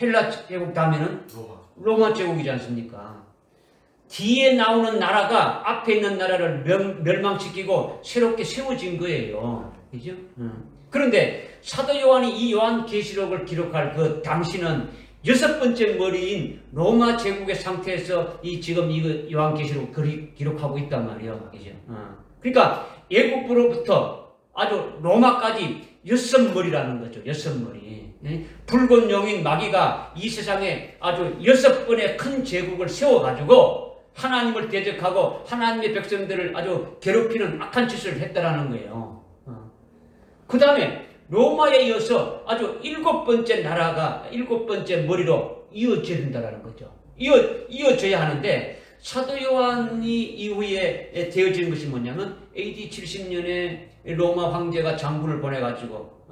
헬라 제국 다음에는 로마 제국이지 않습니까? 뒤에 나오는 나라가 앞에 있는 나라를 멸망시키고 새롭게 세워진 거예요. 그죠? 그런데 사도 요한이 이 요한계시록을 기록할 그 당시는 6번째 머리인 로마 제국의 상태에서 지금 이 요한계시록을 기록하고 있단 말이에요. 그죠? 그러니까 애굽으로부터 아주 로마까지 6머리라는 거죠. 6머리. 붉은 용인 마귀가 이 세상에 아주 6번의 큰 제국을 세워가지고 하나님을 대적하고 하나님의 백성들을 아주 괴롭히는 악한 짓을 했다라는 거예요. 그 다음에 로마에 이어서 아주 7번째 나라가 7번째 머리로 이어진다라는 거죠. 이어져야 하는데 사도 요한이 이후에 되어진 것이 뭐냐면 AD 70년에 로마 황제가 장군을 보내가지고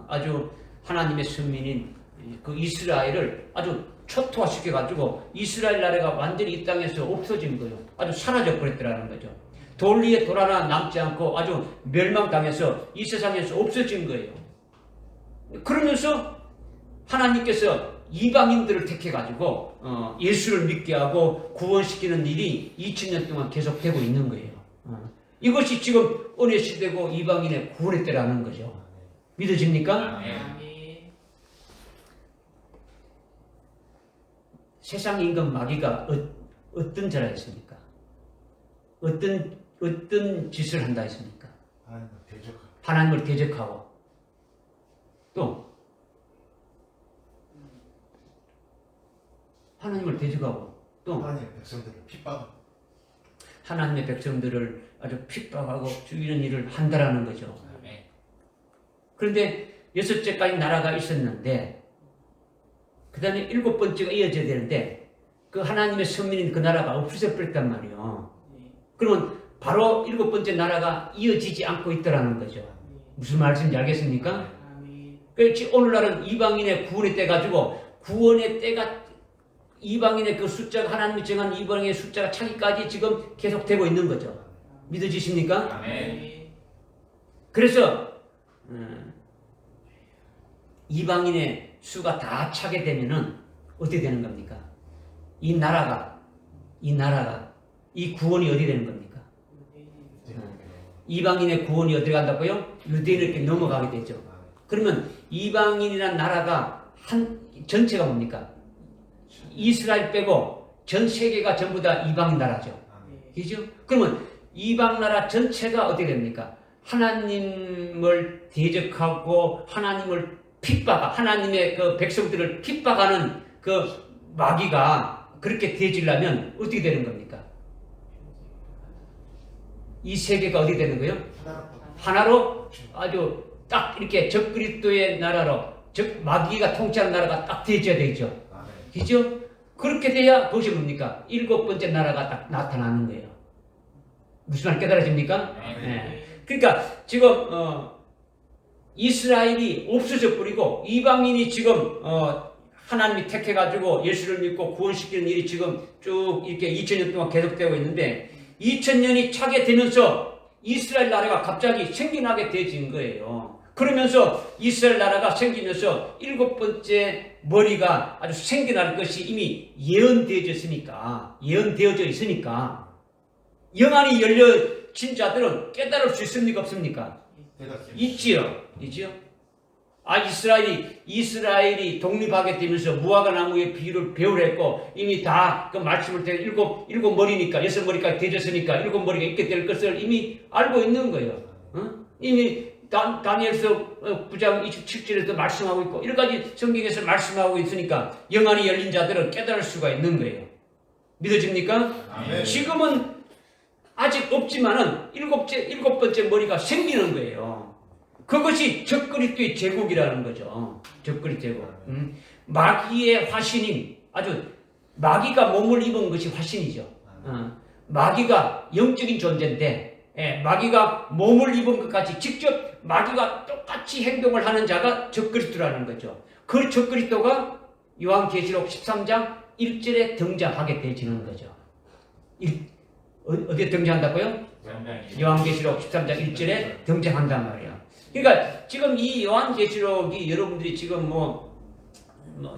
아주 하나님의 선민인 그 이스라엘을 아주 초토화시켜가지고 이스라엘 나라가 완전히 이 땅에서 없어진 거예요. 아주 사라져버렸더라는 거죠. 돌 위에 돌 하나 남지 않고 아주 멸망당해서 이 세상에서 없어진 거예요. 그러면서 하나님께서 이방인들을 택해가지고 예수를 믿게 하고 구원시키는 일이 2000년 동안 계속되고 있는 거예요. 이것이 지금 은혜 시대고 이방인의 구원의 때라는 거죠. 믿어집니까? 세상 임금 마귀가 어떤 자라 했습니까? 어떤 짓을 한다 했습니까? 하나님을 대적하고 또 하나님을 대적하고 또 하나님의 백성들을 핍박하고 하나님의 백성들을 아주 핍박하고 죽이는 일을 한다라는 거죠. 그런데 6째까지 나라가 있었는데 그 다음에 7번째가 이어져야 되는데 그 하나님의 선민인 그 나라가 없어져 버렸단 말이에요. 그러면 바로 7번째 나라가 이어지지 않고 있더라는 거죠. 무슨 말씀인지 알겠습니까? 그렇지 오늘날은 이방인의 구원의 때 가지고 구원의 때가 이방인의 그 숫자가 하나님이 정한 이방인의 숫자가 차기까지 지금 계속되고 있는 거죠. 믿어지십니까? 아멘. 그래서 이방인의 수가 다 차게 되면은 어떻게 되는 겁니까? 이 나라가 이 구원이 어디 되는 겁니까? 이방인의 구원이 어디 간다고요? 유대인에게 넘어가게 되죠. 그러면 이방인이란 나라가 전체가 뭡니까? 이스라엘 빼고 전 세계가 전부 다 이방인 나라죠. 그죠? 그러면 이방 나라 전체가 어떻게 됩니까? 하나님을 대적하고 하나님을 하나님의 그 백성들을 핍박하는 그 마귀가 그렇게 되지려면 어떻게 되는 겁니까? 이 세계가 어떻게 되는 거예요? 하나로 아주 딱 이렇게 적그리스도의 나라로 마귀가 통치하는 나라가 딱 되어야 되죠. 그죠? 그렇게 돼야 그것이 뭡니까? 7번째 나라가 딱 나타나는 거예요. 무슨 말 깨달아집니까? 네. 그러니까 지금 이스라엘이 없어져 버리고 이방인이 지금 하나님이 택해가지고 예수를 믿고 구원시키는 일이 지금 쭉 이렇게 2000년 동안 계속되고 있는데 2000년이 차게 되면서 이스라엘 나라가 갑자기 생겨나게 되어진 거예요. 그러면서 이스라엘 나라가 생기면서 7번째 머리가 아주 생겨날 것이 이미 예언되어져 있으니까 영안이 열려진 자들은 깨달을 수 있습니까? 없습니까? 있지요. 이스라엘이 독립하게 되면서 무화과 나무의 비유를 배우랬고 이미 다 그 말씀을 때 일곱 머리니까 6머리까지 되졌으니까 7머리가 있게 될 것을 이미 알고 있는 거예요. 이미 다니엘서 9장 27절에서 말씀하고 있고 여러 가지 성경에서 말씀하고 있으니까 영안이 열린 자들은 깨달을 수가 있는 거예요. 믿어집니까? 아멘. 지금은 아직 없지만은 7번째 머리가 생기는 거예요. 그것이 적그리스도의 제국이라는 거죠. 적그리스도 제국. 마귀의 화신인 아주 마귀가 몸을 입은 것이 화신이죠. 마귀가 영적인 존재인데 마귀가 몸을 입은 것 같이 직접 마귀가 똑같이 행동을 하는 자가 적그리스도라는 거죠. 그 적그리스도가 요한계시록 13장 1절에 등장하게 되지는 거죠. 어디에 등장한다고요? 요한계시록 13장 1절에 등장한단 말이에요. 그러니까 지금 이 요한계시록이 여러분들이 지금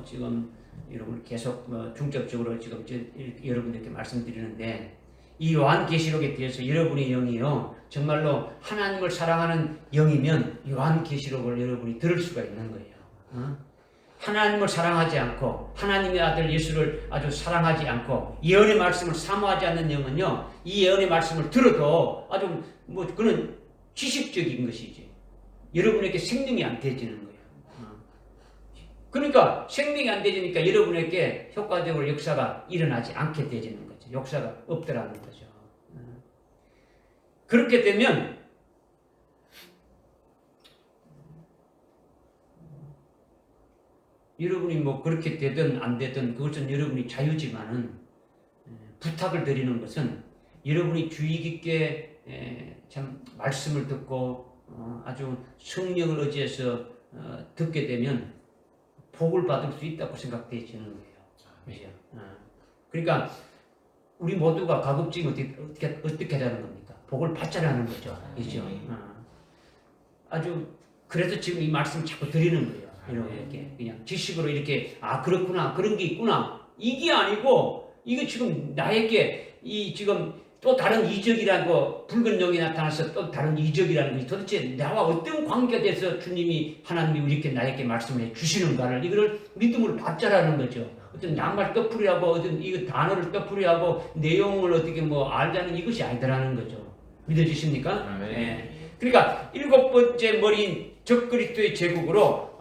지금 여러분 계속 중점적으로 지금 여러분들께 말씀드리는데 이 요한계시록에 대해서 여러분의 영이요 정말로 하나님을 사랑하는 영이면 요한계시록을 여러분이 들을 수가 있는 거예요. 하나님을 사랑하지 않고 하나님의 아들 예수를 아주 사랑하지 않고 예언의 말씀을 사모하지 않는 영은요 이 예언의 말씀을 들어도 아주 그는 지식적인 것이지 여러분에게 생명이 안 되지는 거예요. 그러니까 생명이 안 되지니까 여러분에게 효과적으로 역사가 일어나지 않게 되지는 거죠. 역사가 없더라는 거죠. 그렇게 되면 여러분이 그렇게 되든 안 되든 그것은 여러분이 자유지만은 부탁을 드리는 것은 여러분이 주의 깊게 참 말씀을 듣고 아주 성령을 의지해서 듣게 되면 복을 받을 수 있다고 생각되어지는 거예요. 그죠? 그러니까 우리 모두가 가급적 어떻게 하자는 겁니까? 복을 받자라는 거죠. 그죠? 아주 그래서 지금 이 말씀을 자꾸 드리는 거예요. 이렇게 그냥 지식으로 이렇게 그렇구나 그런 게 있구나 이게 아니고 이거 지금 나에게 이 지금 또 다른 이적이라는 거 붉은 영이 나타나서 또 다른 이적이라는 것이 도대체 나와 어떤 관계가 돼서 주님이 하나님이 이렇게 나에게 말씀을 해 주시는가를 이거를 믿음으로 받자라는 거죠. 어떤 낱말 떠풀이하고 어떤 이거 단어를 떠풀이하고 내용을 어떻게 알자는 이것이 아니더라는 거죠. 믿어지십니까? 네. 그러니까 7번째 머리인 적그리스도의 제국으로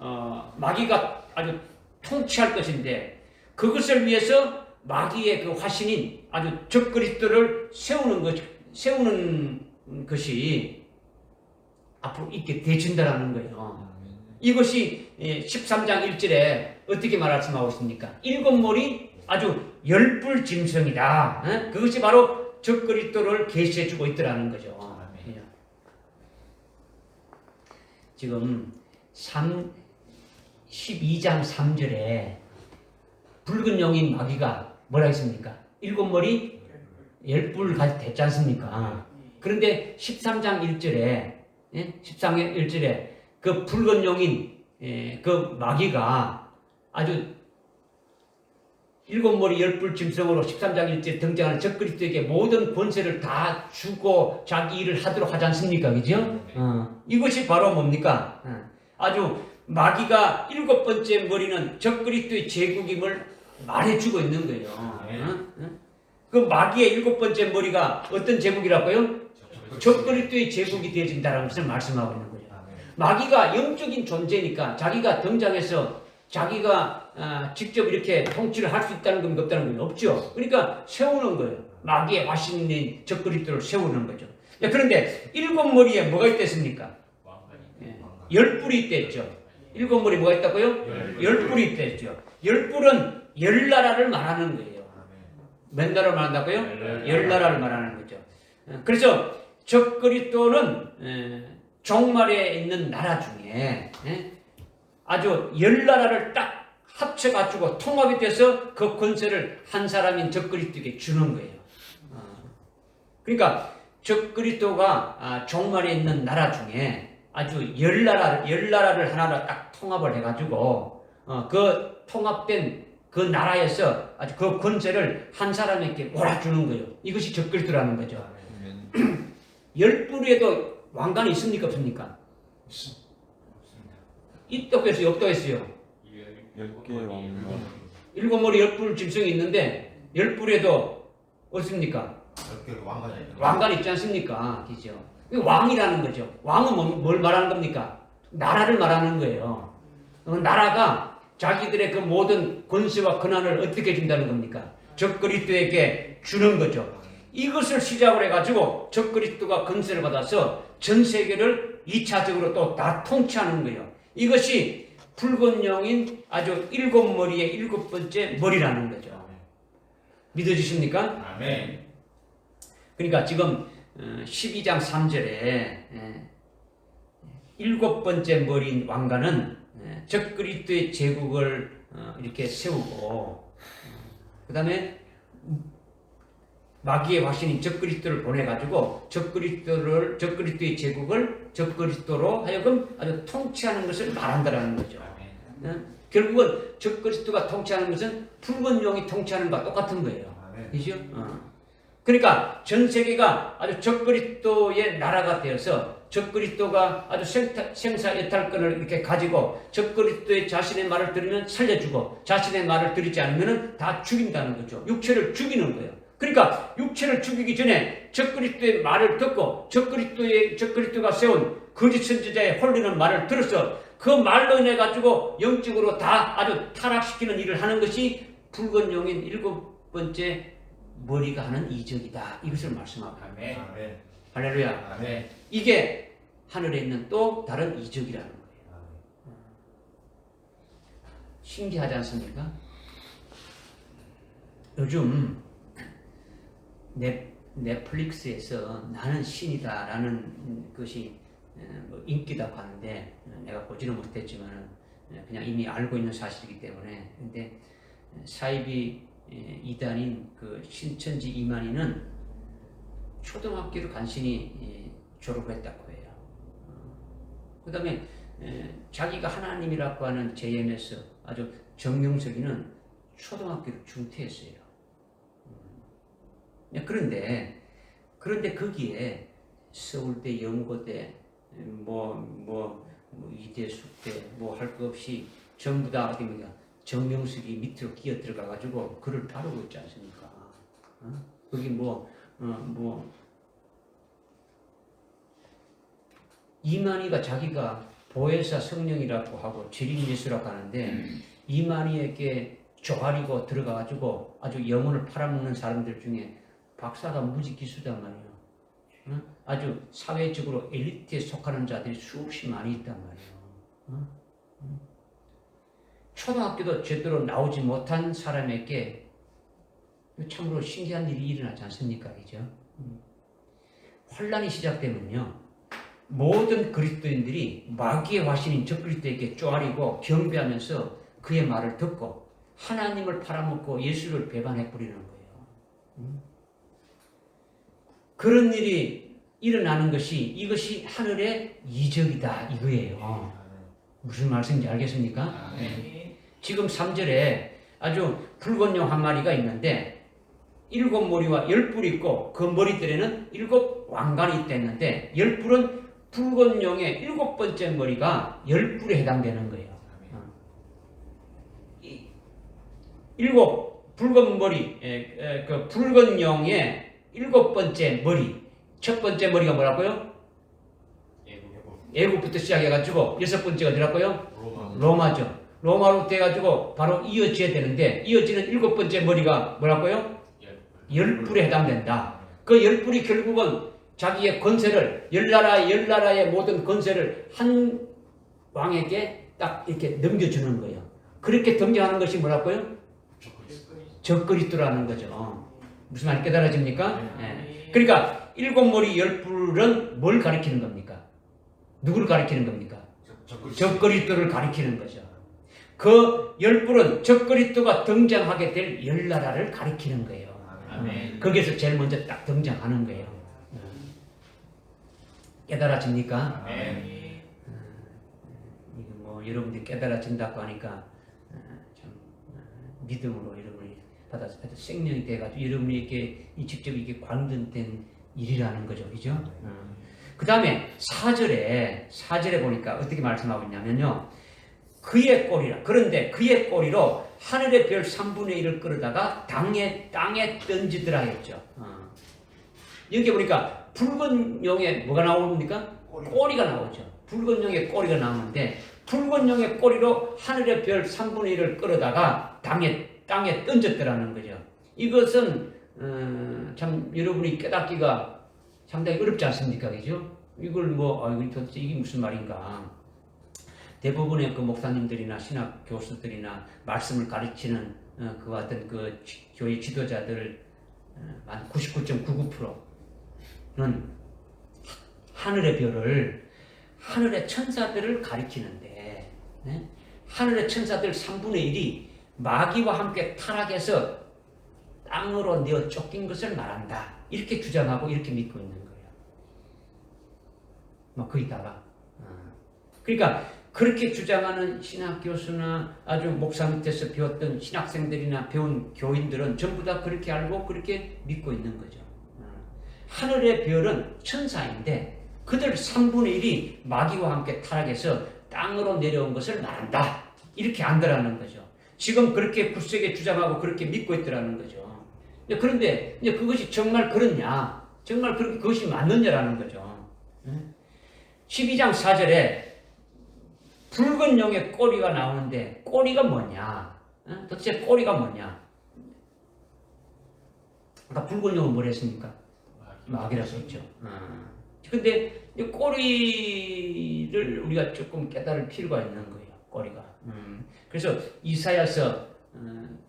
마귀가 아주 통치할 것인데 그것을 위해서 마귀의 그 화신인 아주 적그리스도를 세우는 것이 앞으로 있게 되진다라는 거예요. 이것이 13장 1절에 어떻게 말씀하고 있습니까? 7머리 아주 열불짐승이다. 그것이 바로 적그리스도를 계시해주고 있더라는 거죠. 지금 12장 3절에 붉은 용인 마귀가 뭐라 했습니까? 7머리 10뿔 가지 됐지 않습니까? 그런데 13장 1절에 13장 1절에 그 붉은 용인 그 마귀가 아주 7머리 10뿔 짐승으로 13장 1절에 등장하는 적그리스도에게 모든 권세를 다 주고 자기 일을 하도록 하지 않습니까? 그죠? 이것이 바로 뭡니까? 아주 마귀가 7번째 머리는 적그리스도의 제국임을 말해주고 있는 거예요. 그 마귀의 7번째 머리가 어떤 제국이라고요? 적그리스도의 제국이 되어진다는 것을 말씀하고 있는 거죠. 마귀가 영적인 존재니까 자기가 등장해서 자기가 직접 이렇게 통치를 할 수 있다는 건 없다는 건 없죠. 그러니까 세우는 거예요. 마귀의 화신인 적그리스도를 세우는 거죠. 그런데 7머리에 뭐가 있댔습니까? 10뿔이 있댔죠. 7머리 뭐가 있다고요? 10뿔이 있댔죠. 10뿔은 10나라를 말하는 거예요. 몇 나라를 말한다고요? 10나라를 말하는 거죠. 그래서 적그리스도는 종말에 있는 나라 중에 아주 10나라를 딱 합쳐가지고 통합이 돼서 그 권세를 한 사람인 적그리스도에게 주는 거예요. 그러니까 적그리스도가 종말에 있는 나라 중에 아주 10나라를 하나로 딱 통합을 해가지고 그 통합된 그 나라에서 아주 그 권세를 한 사람에게 몰아주는 거예요. 이것이 적그리스도라는 거죠. 10뿔에도 왕관이 있습니까? 없습니까? 있다고 해서 없다고 했어요. 10개의 왕관. 7머리 10뿔 짐승이 있는데 10뿔에도 없습니까? 10개의 왕관이 있다. 왕관이 있지 않습니까? 그죠? 왕이라는 거죠. 왕은 뭘 말하는 겁니까? 나라를 말하는 거예요. 나라가 자기들의 그 모든 권세와 권한을 어떻게 준다는 겁니까? 적그리스도에게 주는 거죠. 이것을 시작으로 해가지고 적그리스도가 권세를 받아서 전 세계를 2차적으로 또 다 통치하는 거예요. 이것이 붉은 용인 아주 7머리의 7번째 머리라는 거죠. 믿어주십니까? 아멘. 그러니까 지금 12장 3절에 7번째 머리인 왕관은 적그리스도의 제국을 이렇게 세우고 그 다음에 마귀의 화신인 적그리스도를 보내가지고 적그리스도의 제국을 적그리스도로 하여금 아주 통치하는 것을 말한다라는 거죠. 결국은 적그리스도가 통치하는 것은 붉은 용이 통치하는 것과 똑같은 거예요. 그죠? 그러니까 전 세계가 아주 적그리스도의 나라가 되어서 적그리스도가 아주 생사여탈권을 이렇게 가지고 적그리스도의 자신의 말을 들으면 살려주고 자신의 말을 들이지 않으면 다 죽인다는 거죠. 육체를 죽이는 거예요. 그러니까 육체를 죽이기 전에 적그리스도의 말을 듣고 적그리스도가 세운 거짓 선지자의 홀리는 말을 들어서 그 말로 인해 가지고 영적으로 다 아주 타락시키는 일을 하는 것이 붉은 용인 7번째 머리가 하는 이적이다. 이것을 말씀하고 아멘. 아멘. 할렐루야. 아멘. 이게 하늘에 있는 또 다른 이적이라는 거예요. 신기하지 않습니까? 요즘 넷플릭스에서 나는 신이다라는 것이 인기다고 하는데 내가 보지는 못했지만 그냥 이미 알고 있는 사실이기 때문에 근데 사이비 이단인 그 신천지 이만희는 초등학교를 간신히 졸업을 했다고 해요. 그 다음에 자기가 하나님이라고 하는 JMS 아주 정명석이는 초등학교를 중퇴했어요. 그런데 거기에 서울대, 연고대, 이대, 숙대 할 거 없이 전부 다 어디입니까? 정명석이 밑으로 끼어 들어가가지고 그를 다루고 있지 않습니까? 거기 이만희가 자기가 보혜사 성령이라고 하고 지린예수라고 하는데 이만희에게 조아리고 들어가가지고 아주 영혼을 팔아먹는 사람들 중에 박사가 무지 기수단 말이에요. 아주 사회적으로 엘리트에 속하는 자들이 수없이 많이 있단 말이에요. 초등학교도 제대로 나오지 못한 사람에게 참으로 신기한 일이 일어나지 않습니까? 그죠? 환란이 시작되면요. 모든 그리스도인들이 마귀의 화신인 적그리스도에게 쪼아리고 경배하면서 그의 말을 듣고 하나님을 팔아먹고 예수를 배반해 버리는 거예요. 그런 일이 일어나는 것이 이것이 하늘의 이적이다 이거예요. 무슨 말씀인지 알겠습니까? 지금 3절에 아주 붉은 용 한 마리가 있는데 7머리와 10뿔이 있고 그 머리들에는 7왕관이 있댔는데 10뿔은 붉은 용의 7번째 머리가 10뿔에 해당되는 거예요. 7 붉은 머리, 그 붉은 용의 7번째 머리, 첫 번째 머리가 뭐라고요? 애국부터 시작해가지고 6번째가 어디라고요? 로마죠. 로마로 돼가지고 바로 이어져야 되는데 이어지는 7번째 머리가 뭐라고요? 10뿔에 해당된다. 그 10뿔이 결국은 자기의 권세를 열나라의 모든 권세를 한 왕에게 딱 이렇게 넘겨주는 거예요. 그렇게 등장하는 것이 뭐라고요? 적그리스도라는 거죠. 무슨 말 깨달아집니까? 네. 그러니까 7머리 10뿔은 뭘 가리키는 겁니까? 누구를 가리키는 겁니까? 적그리스도를 가리키는 거죠. 그 10뿔은 적그리스도가 등장하게 될 열나라를 가리키는 거예요. 거기에서 제일 먼저 딱 등장하는 거예요. 깨달아집니까? 이거 뭐 여러분들이 깨달아진다고 하니까 참 믿음으로 여러분이 받아서 생명이 돼가지고 여러분이 이렇게 직접 이게 관련된 일이라는 거죠, 그죠? 그 다음에 4절에 보니까 어떻게 말씀하고 있냐면요. 그의 꼬리라. 그런데 그의 꼬리로 하늘의 별 3분의 1을 끌어다가 땅에 던지더라 했죠. 여기 보니까 붉은 용의 뭐가 나옵니까? 꼬리가 나오죠. 붉은 용의 꼬리가 나오는데 붉은 용의 꼬리로 하늘의 별 3분의 1을 끌어다가 땅에 던졌더라는 거죠. 이것은 참 여러분이 깨닫기가 상당히 어렵지 않습니까? 그죠? 이걸 뭐 도대체 이게 무슨 말인가? 대부분의 그 목사님들이나 신학 교수들이나 말씀을 가르치는 그와 같은 그 교회 지도자들 한 99.99%는 하늘의 별을 하늘의 천사들을 가리키는데 네? 하늘의 천사들 3분의 1이 마귀와 함께 타락해서 땅으로 내어 쫓긴 것을 말한다. 이렇게 주장하고 이렇게 믿고 있는 거예요. 뭐 거기다가 그러니까 그렇게 주장하는 신학 교수나 아주 목사 밑에서 배웠던 신학생들이나 배운 교인들은 전부 다 그렇게 알고 그렇게 믿고 있는 거죠. 하늘의 별은 천사인데 그들 3분의 1이 마귀와 함께 타락해서 땅으로 내려온 것을 말한다. 이렇게 안다라는 거죠. 지금 그렇게 굳세게 주장하고 그렇게 믿고 있더라는 거죠. 그런데 그것이 정말 그렇냐? 정말 그것이 맞느냐라는 거죠. 12장 4절에 붉은 용의 꼬리가 나오는데 꼬리가 뭐냐? 도대체 꼬리가 뭐냐? 아까 붉은 용은 뭘 했습니까? 마귀라고 했죠. 근데 이 꼬리를 우리가 조금 깨달을 필요가 있는 거예요. 꼬리가. 그래서 이사야서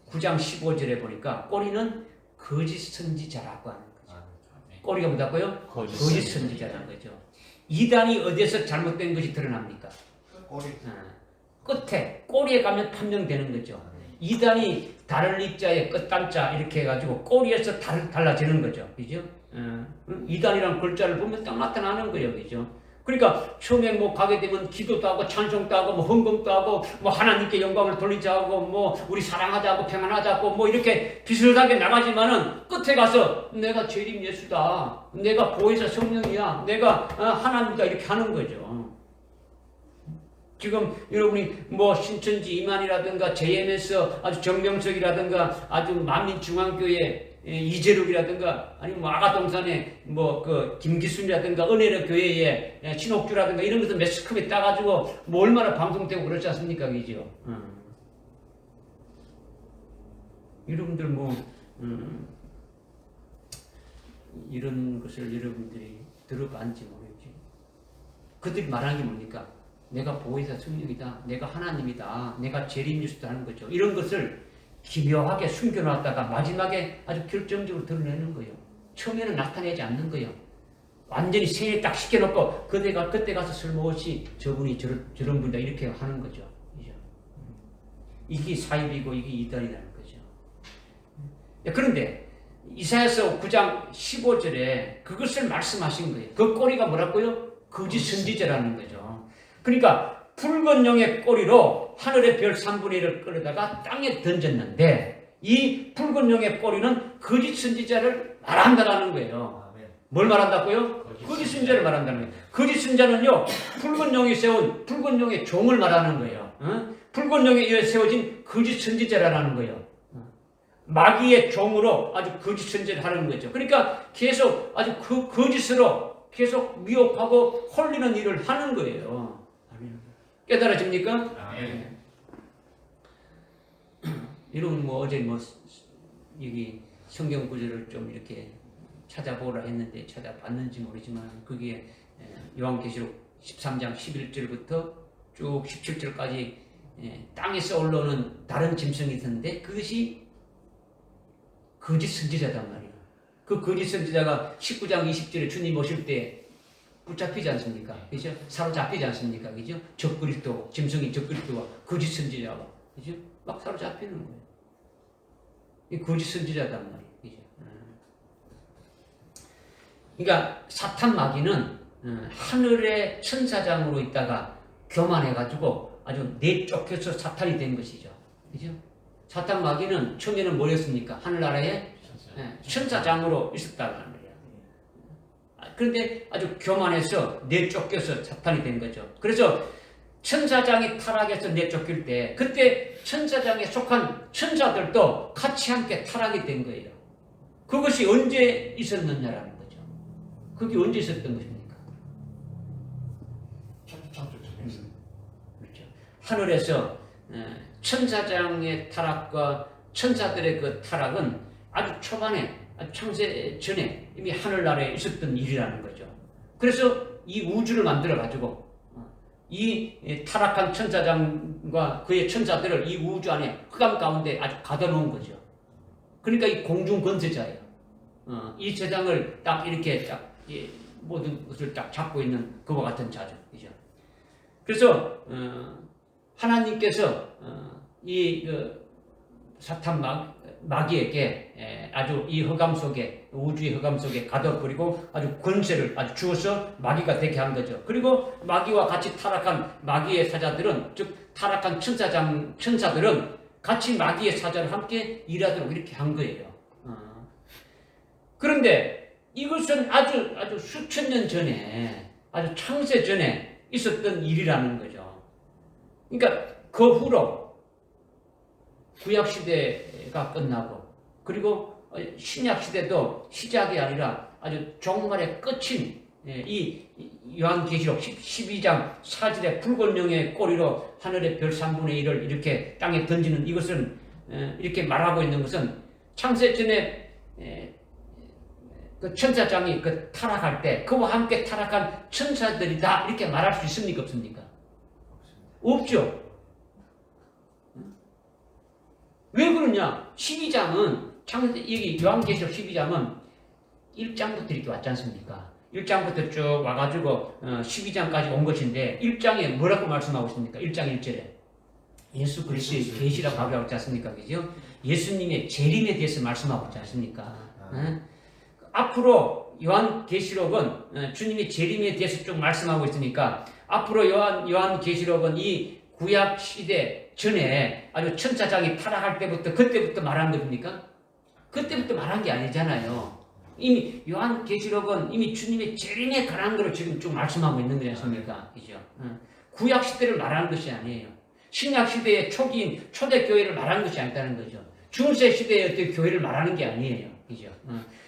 9장 15절에 보니까 꼬리는 거짓 선지자라고 하는 거죠. 꼬리가 뭐다고요? 거짓 선지자라는 거죠. 이단이 어디에서 잘못된 것이 드러납니까? 끝에 꼬리에 가면 판명되는 거죠. 이단이 다를 입자에 끝단자 이렇게 해가지고 꼬리에서 달라지는 거죠. 그죠? 이단이란 글자를 보면 딱 나타나는 거예요. 그죠? 그러니까 처음에 뭐 가게 되면 기도도 하고 찬송도 하고 뭐 헌금도 하고 뭐 하나님께 영광을 돌리자고 뭐 우리 사랑하자고 평안하자고 뭐 이렇게 비슷하게 나가지만은 끝에 가서 내가 재림 예수다, 내가 보혜사 성령이야, 내가 하나님이다 이렇게 하는 거죠. 지금 여러분이 뭐 신천지 이만이라든가 JMS 아주 정명석이라든가 아주 만민중앙교회 이재록이라든가 아니면 뭐 아가동산의 뭐 그 김기순이라든가 은혜로 교회의 신옥주라든가 이런 것도 매스컴에 따가지고 뭐 얼마나 방송되고 그렇지 않습니까? 그죠? 여러분들 뭐 이런 것을 여러분들이 들어봤는지 모르겠지. 그들이 말하는 게 뭡니까? 내가 보혜사 성령이다, 내가 하나님이다, 내가 재림예수다 하는 거죠. 이런 것을 기묘하게 숨겨놨다가 마지막에 아주 결정적으로 드러내는 거예요. 처음에는 나타내지 않는 거예요. 완전히 생에 딱 시켜놓고 그때 가서 쓸모없이 저분이 저런 분이다 이렇게 하는 거죠. 이게 사입이고 이게 이단이라는 거죠. 그런데 이사야서 9장 15절에 그것을 말씀하신 거예요. 그 꼬리가 뭐라고요? 거짓 선지자라는 거죠. 그러니까 붉은 용의 꼬리로 하늘의 별 3분의 1을 끌어다가 땅에 던졌는데 이 붉은 용의 꼬리는 거짓 선지자를 말한다라는 거예요. 아멘. 뭘 말한다고요? 거짓 선지자를 말한다는 거예요. 거짓 선지자는요, 붉은 용이 세운 붉은 용의 종을 말하는 거예요. 붉은 용에 의해 세워진 거짓 선지자라는 거예요. 마귀의 종으로 아주 거짓 선지를 하는 거죠. 그러니까 계속 아주 그 거짓으로 계속 미혹하고 홀리는 일을 하는 거예요. 깨달아집니까? 아멘. 이런 어제 여기 성경 구절을 좀 이렇게 찾아보라 했는데 찾아봤는지 모르지만 그게 요한계시록 13장 11절부터 쭉 17절까지 땅에서 올라오는 다른 짐승이 있었는데 그것이 거짓 선지자단 말이에요. 그 거짓 선지자가 19장 20절에 주님 오실 때 붙잡히지 않습니까? 그죠? 사로잡히지 않습니까? 그죠? 적그리스도, 짐승이 적그리스도와 거짓 선지자와 그죠? 막 사로잡히는 거예요. 이 거짓 선지자단 말이에요. 그죠? 그러니까 사탄 마귀는 하늘의 천사장으로 있다가 교만해가지고 아주 내쫓겨서 사탄이 된 것이죠. 그죠? 사탄 마귀는 처음에는 뭐였습니까? 하늘나라의 천사장으로 있었다는 거예요. 그런데 아주 교만해서 내쫓겨서 사탄이 된 거죠. 그래서 천사장이 타락해서 내쫓길 때 그때 천사장에 속한 천사들도 같이 함께 타락이 된 거예요. 그것이 언제 있었느냐라는 거죠. 그게 언제 있었던 것입니까? 창조적인 그렇죠. 하늘에서 천사장의 타락과 천사들의 그 타락은 아주 초반에 창세 전에 이미 하늘나라에 있었던 일이라는 거죠. 그래서 이 우주를 만들어 가지고 이 타락한 천사장과 그의 천사들을 이 우주 안에 흑암 가운데 아주 가둬놓은 거죠. 그러니까 이 공중 건세자예요. 이 세상을 딱 이렇게 딱 모든 것을 딱 잡고 있는 그와 같은 자죠. 그죠? 그래서 하나님께서 이 사탄 마귀에게 아주 이 흑암 속에 우주의 흑암 속에 가둬버리고 아주 권세를 아주 주어서 마귀가 되게 한 거죠. 그리고 마귀와 같이 타락한 마귀의 사자들은 즉 타락한 천사들은 같이 마귀의 사자를 함께 일하도록 이렇게 한 거예요. 그런데 이것은 아주 수천 년 전에 아주 창세 전에 있었던 일이라는 거죠. 그러니까 그 후로 구약 시대가 끝나고 그리고 신약 시대도 시작이 아니라 아주 종말의 끝인 이 요한계시록 12장 4절의 붉은 용의 꼬리로 하늘의 별 3분의 1을 이렇게 땅에 던지는 이것은 이렇게 말하고 있는 것은 창세 전에 그 천사장이 그 타락할 때 그와 함께 타락한 천사들이다 이렇게 말할 수 있습니까? 없습니까? 없죠. 왜 그러냐? 12장은 여기 요한계시록 12장은 1장부터 이렇게 왔지 않습니까? 1장부터 쭉 와가지고 12장까지 온 것인데 1장에 뭐라고 말씀하고 있습니까? 1장 1절에 예수 그리스도의 계시라고 하고 있지 않습니까? 그죠? 예수님의 재림에 대해서 말씀하고 있지 않습니까? 앞으로 요한계시록은 주님의 재림에 대해서 쭉 말씀하고 있으니까 앞으로 요한계시록은 이 구약 시대 전에 아주 천사장이 타락할 때부터 그때부터 말한 겁니까? 그때부터 말한 게 아니잖아요. 이미 요한계시록은 이미 주님의 재림에 관한 걸 지금 쭉 말씀하고 있는 거지 않습니까? 그죠? 구약 시대를 말하는 것이 아니에요. 신약 시대의 초기인 초대교회를 말하는 것이 아니다는 거죠. 중세 시대의 어떤 교회를 말하는 게 아니에요. 그죠?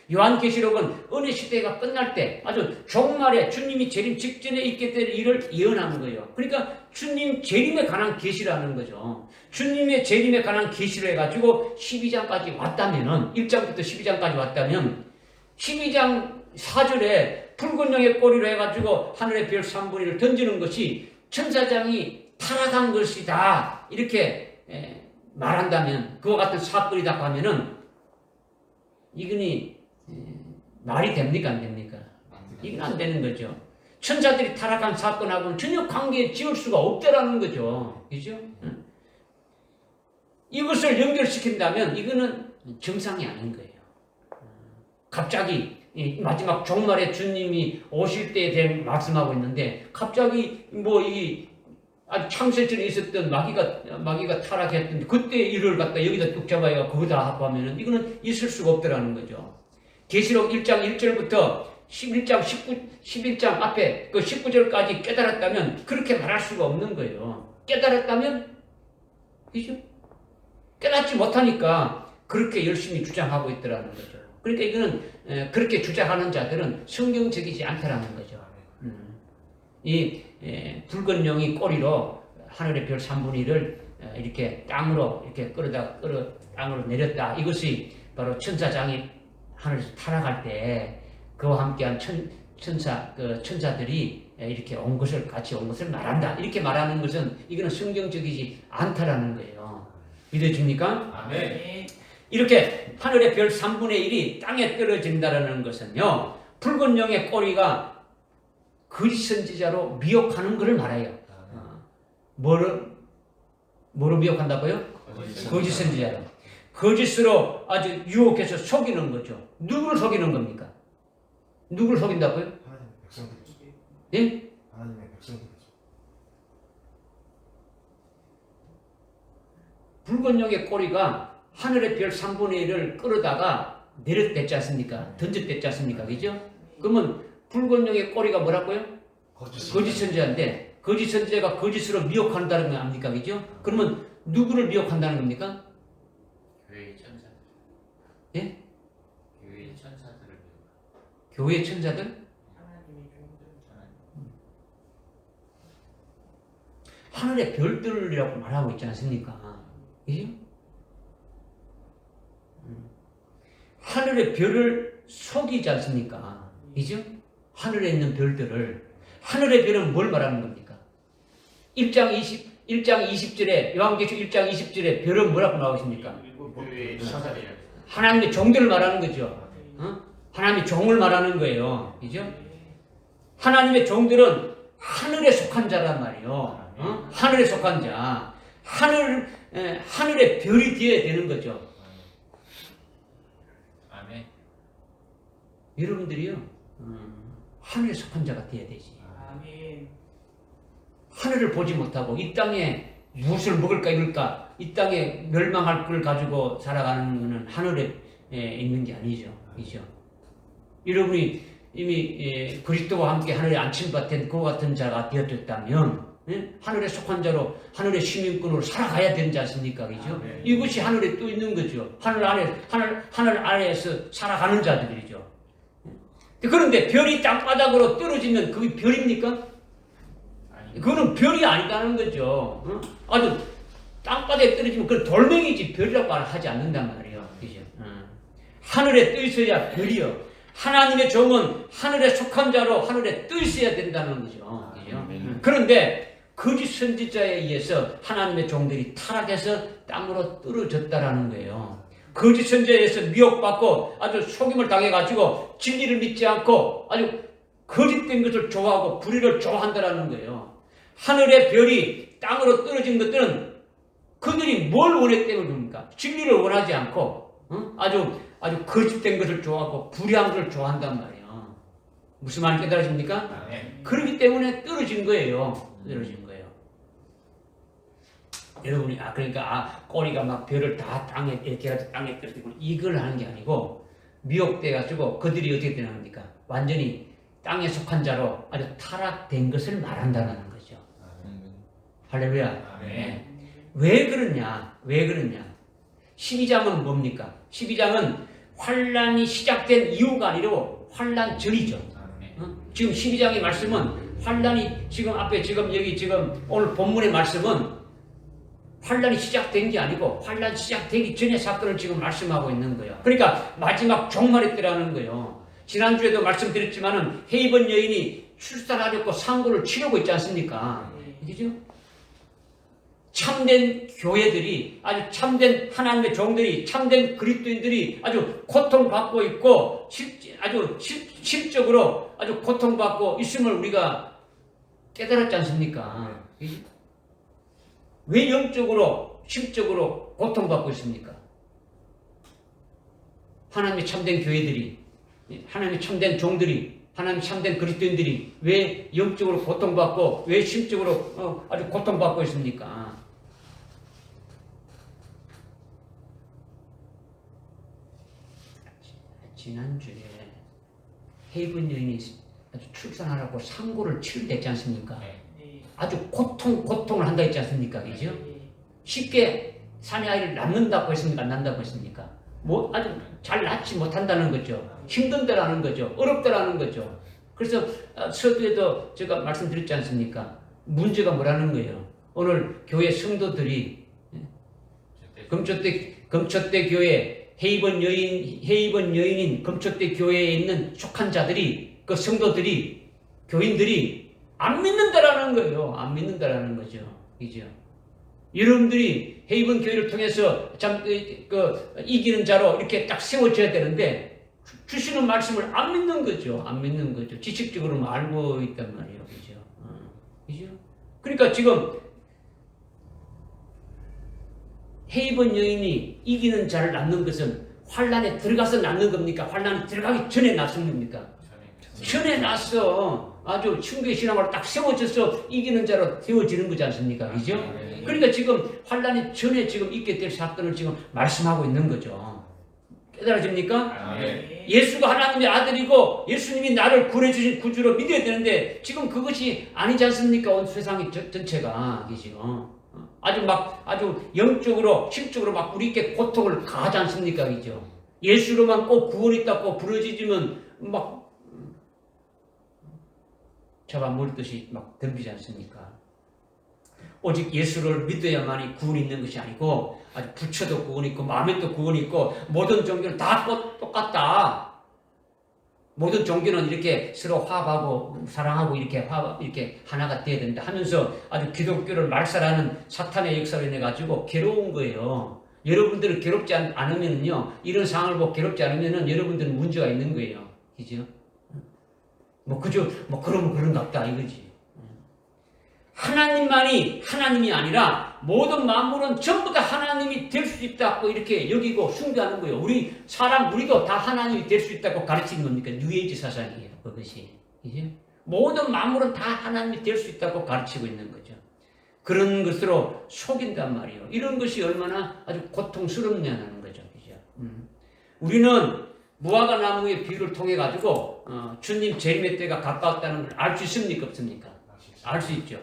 요한계시록은 은혜 시대가 끝날 때 아주 종말에 주님이 재림 직전에 있게 될 일을 예언하는 거예요. 그러니까 주님 재림에 관한 계시라는 거죠. 주님의 재림에 관한 계시를 해가지고 12장까지 왔다면은 1장부터 12장까지 왔다면 12장 4절에 붉은 용의 꼬리로 해가지고 하늘의 별 3분의 1을 던지는 것이 천사장이 타락한 것이다 이렇게 말한다면 그와 같은 사건이다 하면은 이건이 말이 됩니까 안 됩니까? 이건 안 되는 거죠. 천사들이 타락한 사건하고는 전혀 관계 지을 수가 없다라는 거죠. 그죠? 이것을 연결시킨다면 이거는 정상이 아닌 거예요. 갑자기 이 마지막 종말에 주님이 오실 때에 대해 말씀하고 있는데 갑자기 뭐 이 아주 창세 전에 있었던 마귀가 타락했던 그때 일을 갖다 여기다 뚝 잡아야 거기다 합하면은 이거는 있을 수가 없더라는 거죠. 계시록 1장 1절부터 11장 11장 앞에 그 19절까지 깨달았다면 그렇게 말할 수가 없는 거예요. 깨달았다면 그죠? 깨닫지 못하니까 그렇게 열심히 주장하고 있더라는 거죠. 그러니까 이거는 그렇게 주장하는 자들은 성경적이지 않다라는 거죠. 이 붉은 용이 꼬리로 하늘의 별 3분의 1을 이렇게 땅으로 이렇게 땅으로 내렸다. 이것이 바로 천사장이 하늘에서 타락할 때 그와 함께한 천사들이 이렇게 같이 온 것을 말한다. 이렇게 말하는 것은 이거는 성경적이지 않다라는 거예요. 믿어집니까? 아멘. 이렇게 하늘의 별 3분의 1이 땅에 떨어진다라는 것은요, 붉은 용의 꼬리가 거짓 선지자로 미혹하는 것을 말해요. 뭐로 미혹한다고요? 거짓 선지자로. 거짓으로 아주 유혹해서 속이는 거죠. 누구를 속이는 겁니까? 누구를 속인다고요? 하나님의 백성들이죠. 예? 하나님의 백성들이죠. 붉은 용의 꼬리가 하늘의 별 3분의 1을 끌어다가 내렸댔지 않습니까? 던졌댔지 않습니까? 그죠? 그러면 붉은 용의 꼬리가 뭐라고요? 거짓 선지자인데 거짓 선지자가 거짓으로 미혹한다는 거 아닙니까? 그죠? 그러면 누구를 미혹한다는 겁니까? 교회의 천사들. 예? 교회의 천사들을 교회 천사들? 하나님의 종들. 하늘의 별들이라고 말하고 있지 않습니까? 그죠? 하늘의 별을 속이지 않습니까? 그죠? 하늘에 있는 별들을. 하늘의 별은 뭘 말하는 겁니까? 1장 20절에 요한계시록 1장 20절에 별은 뭐라고 나오십니까? 교회의 천사들이라. 하나님의 종들을 말하는 거죠. 하나님의 종을 말하는 거예요. 그죠? 하나님의 종들은 하늘에 속한 자란 말이에요. 하늘에 속한 자. 하늘의 별이 되어야 되는 거죠. 아멘. 여러분들이요. 하늘에 속한 자가 되어야 되지. 아멘. 하늘을 보지 못하고 이 땅에 무엇을 먹을까 입을까 이 땅에 멸망할 걸 가지고 살아가는 것은 하늘에 있는 게 아니죠. 그죠? 여러분이 이미 그리스도와 함께 하늘에 안침받은 그와 같은 자가 되었다면 하늘에 속한 자로 하늘의 시민권으로 살아가야 되지 않습니까? 그죠? 이것이 하늘에 또 있는 거죠. 하늘 아래에서 살아가는 자들이죠. 그런데 별이 땅바닥으로 떨어지면 그게 별입니까? 그거는 별이 아니다는 거죠. 아주 땅바닥에 떨어지면 그건 돌멩이지 별이라고 하지 않는단 말이에요. 그죠? 하늘에 떠 있어야 별이요. 하나님의 종은 하늘에 속한 자로 하늘에 떠 있어야 된다는 거죠. 그죠? 그런데 거짓 선지자에 의해서 하나님의 종들이 타락해서 땅으로 떨어졌다라는 거예요. 거짓 선지자에서 미혹받고 아주 속임을 당해가지고 진리를 믿지 않고 아주 거짓된 것을 좋아하고 불의를 좋아한다라는 거예요. 하늘의 별이 땅으로 떨어진 것들은 그들이 뭘 원했기 때문입니까? 진리를 원하지 않고 아주 거짓된 것을 좋아하고 불의한 것을 좋아한단 말이에요. 무슨 말인지 깨달으십니까? 그렇기 때문에 떨어진 거예요. 떨어진 거예요. 여러분이 그러니까 꼬리가 막 별을 다 땅에 이렇게 해가지고 땅에 떨어지고 이걸 하는 게 아니고 미혹돼 가지고 그들이 어떻게 되는겁니까? 완전히 땅에 속한 자로 아주 타락된 것을 말한다는 거죠. 할렐루야. 네. 왜 그러냐? 12장은 뭡니까? 12장은 환란이 시작된 이유가 아니고 환란 전이죠. 지금 12장의 말씀은 환란이 지금 앞에 여기 오늘 본문의 말씀은 환란이 시작된 게 아니고 환란 시작되기 전의 사건을 지금 말씀하고 있는 거예요. 그러니까 마지막 종말의 때라는 거예요. 지난주에도 말씀드렸지만은 헤이번 여인이 출산하려고 상고를 치르고 있지 않습니까? 그죠? 참된 교회들이 아주 참된 하나님의 종들이 참된 그리스도인들이 아주 고통받고 있고 아주 실적으로 아주 고통받고 있음을 우리가 깨달았지 않습니까? 왜 영적으로 심적으로 고통받고 있습니까? 하나님의 참된 교회들이, 하나님의 참된 종들이, 하나님의 참된 그리스도인들이 왜 영적으로 고통받고 왜 심적으로 아주 고통받고 있습니까? 지난주에 헤이븐 여인이 아주 출산하라고 상고를 치르댔지 않습니까? 네. 아주 고통을 한다 했지 않습니까? 그죠? 네. 쉽게 사내 아이를 낳는다고 했습니까? 안 낳는다고 했습니까? 뭐 아주 잘 낳지 못한다는 거죠. 힘든다라는 거죠. 어렵다라는 거죠. 그래서 서두에도 제가 말씀드렸지 않습니까? 문제가 뭐라는 거예요. 오늘 교회 성도들이 금초대 교회 헤이번 여인인 금초대 교회에 있는 속한 자들이 그 성도들이 교인들이 안 믿는다라는 거예요. 안 믿는다라는 거죠. 그죠? 여러분들이 헤이번 교회를 통해서 참 이기는 자로 이렇게 딱 세워져야 되는데 주시는 말씀을 안 믿는 거죠. 안 믿는 거죠. 지식적으로는 알고 있단 말이에요. 그죠? 그죠? 그러니까 지금 헤이번 여인이 이기는 자를 낳는 것은 환란에 들어가서 낳는 겁니까? 환란에 들어가기 전에 낳는 겁니까? 전에 낳았어. 아주 충격의 신앙으로 딱 세워져서 이기는 자로 세워지는 거지 않습니까? 그죠? 그러니까 지금 환란이 전에 지금 있게 될 사건을 지금 말씀하고 있는 거죠. 깨달아집니까? 네. 예수가 하나님의 아들이고 예수님이 나를 구원해주신 구주로 믿어야 되는데 지금 그것이 아니지 않습니까? 온 세상이 전체가. 그죠? 아주 영적으로, 심적으로 막 우리에게 고통을 가하지 않습니까? 그죠? 예수로만 꼭 구원이 있다고 부러지면 막 잡아먹듯이 막 덤비지 않습니까? 오직 예수를 믿어야만이 구원이 있는 것이 아니고 아주 부처도 구원이 있고 마음에도 구원이 있고 모든 종교는 다 똑같다. 모든 종교는 이렇게 서로 화합하고 사랑하고 이렇게 하나가 되어야 된다 하면서 아주 기독교를 말살하는 사탄의 역사로 인해 가지고 괴로운 거예요. 여러분들은 괴롭지 않으면요, 이런 상황을 보고 괴롭지 않으면은 여러분들은 문제가 있는 거예요. 그죠? 그러면 그런갑다 이거지. 하나님만이 하나님이 아니라 모든 만물은 전부 다 하나님이 될 수 있다고 이렇게 여기고 숭배하는 거예요. 우리도 다 하나님이 될 수 있다고 가르치는 겁니까? 뉴에이지 사상이에요. 그것이. 이제 모든 만물은 다 하나님이 될 수 있다고 가르치고 있는 거죠. 그런 것으로 속인단 말이에요. 이런 것이 얼마나 아주 고통스럽냐는 거죠. 그죠? 우리는 무화과 나무의 비유를 통해 가지고 주님 재림의 때가 가까웠다는 걸 알 수 있습니까? 없습니까? 알 수 있죠.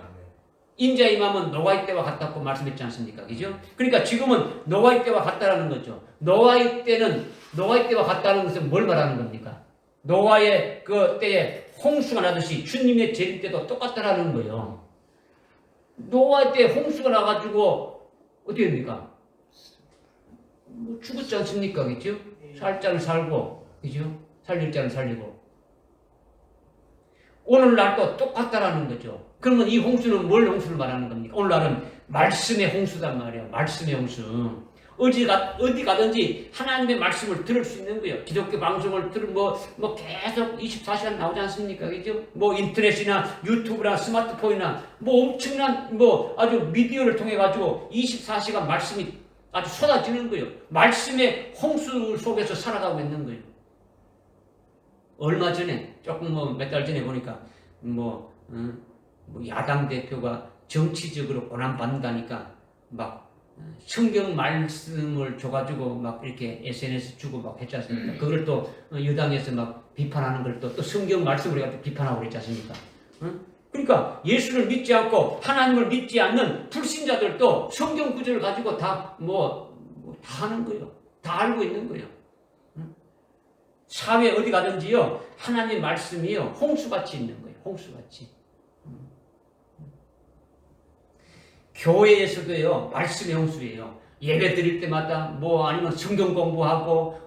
인자의 임함은 노아의 때와 같다고 말씀했지 않습니까? 그죠? 그러니까 지금은 노아의 때와 같다라는 거죠. 노아의 때와 같다는 것은 뭘 말하는 겁니까? 노아의 그 때에 홍수가 나듯이 주님의 재림 때도 똑같다라는 거예요. 노아의 때 홍수가 나가지고 어떻게 됩니까? 죽었지 않습니까? 그죠? 살 자는 살고, 그죠? 살릴 자는 살리고. 오늘날도 똑같다라는 거죠. 그러면 이 홍수는 뭘 홍수를 말하는 겁니까? 오늘날은 말씀의 홍수단 말이에요. 말씀의 홍수. 어디 가든지 하나님의 말씀을 들을 수 있는 거예요. 기독교 방송을 계속 24시간 나오지 않습니까? 그죠? 인터넷이나 유튜브나 스마트폰이나 엄청난 아주 미디어를 통해 가지고 24시간 말씀이 아주 쏟아지는 거예요. 말씀의 홍수 속에서 살아가고 있는 거예요. 얼마 전에 몇 달 전에 보니까 야당 대표가 정치적으로 고난받는다니까 막 성경 말씀을 줘가지고 막 이렇게 SNS 주고 막 했지 않습니까? 그걸 또 여당에서 막 비판하는 걸 또 성경 말씀을 해가지고 비판하고 그랬지 않습니까? 그러니까 예수를 믿지 않고 하나님을 믿지 않는 불신자들도 성경 구절을 가지고 다 하는 거예요. 다 알고 있는 거예요. 사회 어디 가든지요, 하나님 말씀이요, 홍수같이 있는 거예요. 홍수같이. 교회에서도요, 말씀의 홍수예요. 예배 드릴 때마다 아니면 성경 공부하고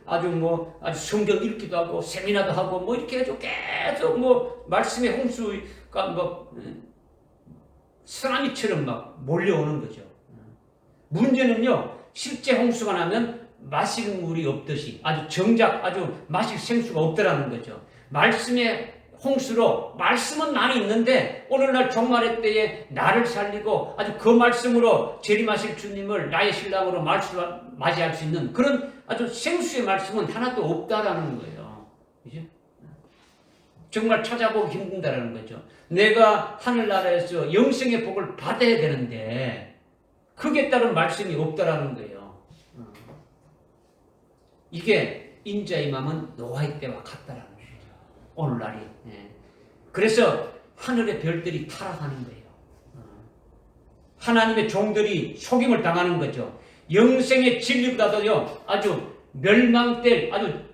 아주 성경 읽기도 하고 세미나도 하고 이렇게 해서 계속 말씀의 홍수가 쓰나미처럼 막 몰려오는 거죠. 문제는요, 실제 홍수가 나면 마실 물이 없듯이 아주 마실 생수가 없더라는 거죠. 말씀의 홍수로 말씀은 많이 있는데 오늘날 종말의 때에 나를 살리고 아주 그 말씀으로 재림하실 주님을 나의 신랑으로 맞이할 수 있는 그런 아주 생수의 말씀은 하나도 없다라는 거예요. 그죠? 정말 찾아보기 힘든다라는 거죠. 내가 하늘나라에서 영생의 복을 받아야 되는데 그게 따른 말씀이 없다라는 거예요. 이게 인자의 마음은 노아의 때와 같다라는 거죠. 오늘날이. 그래서 하늘의 별들이 타락하는 거예요. 하나님의 종들이 속임을 당하는 거죠. 영생의 진리보다도요 아주 멸망될 아주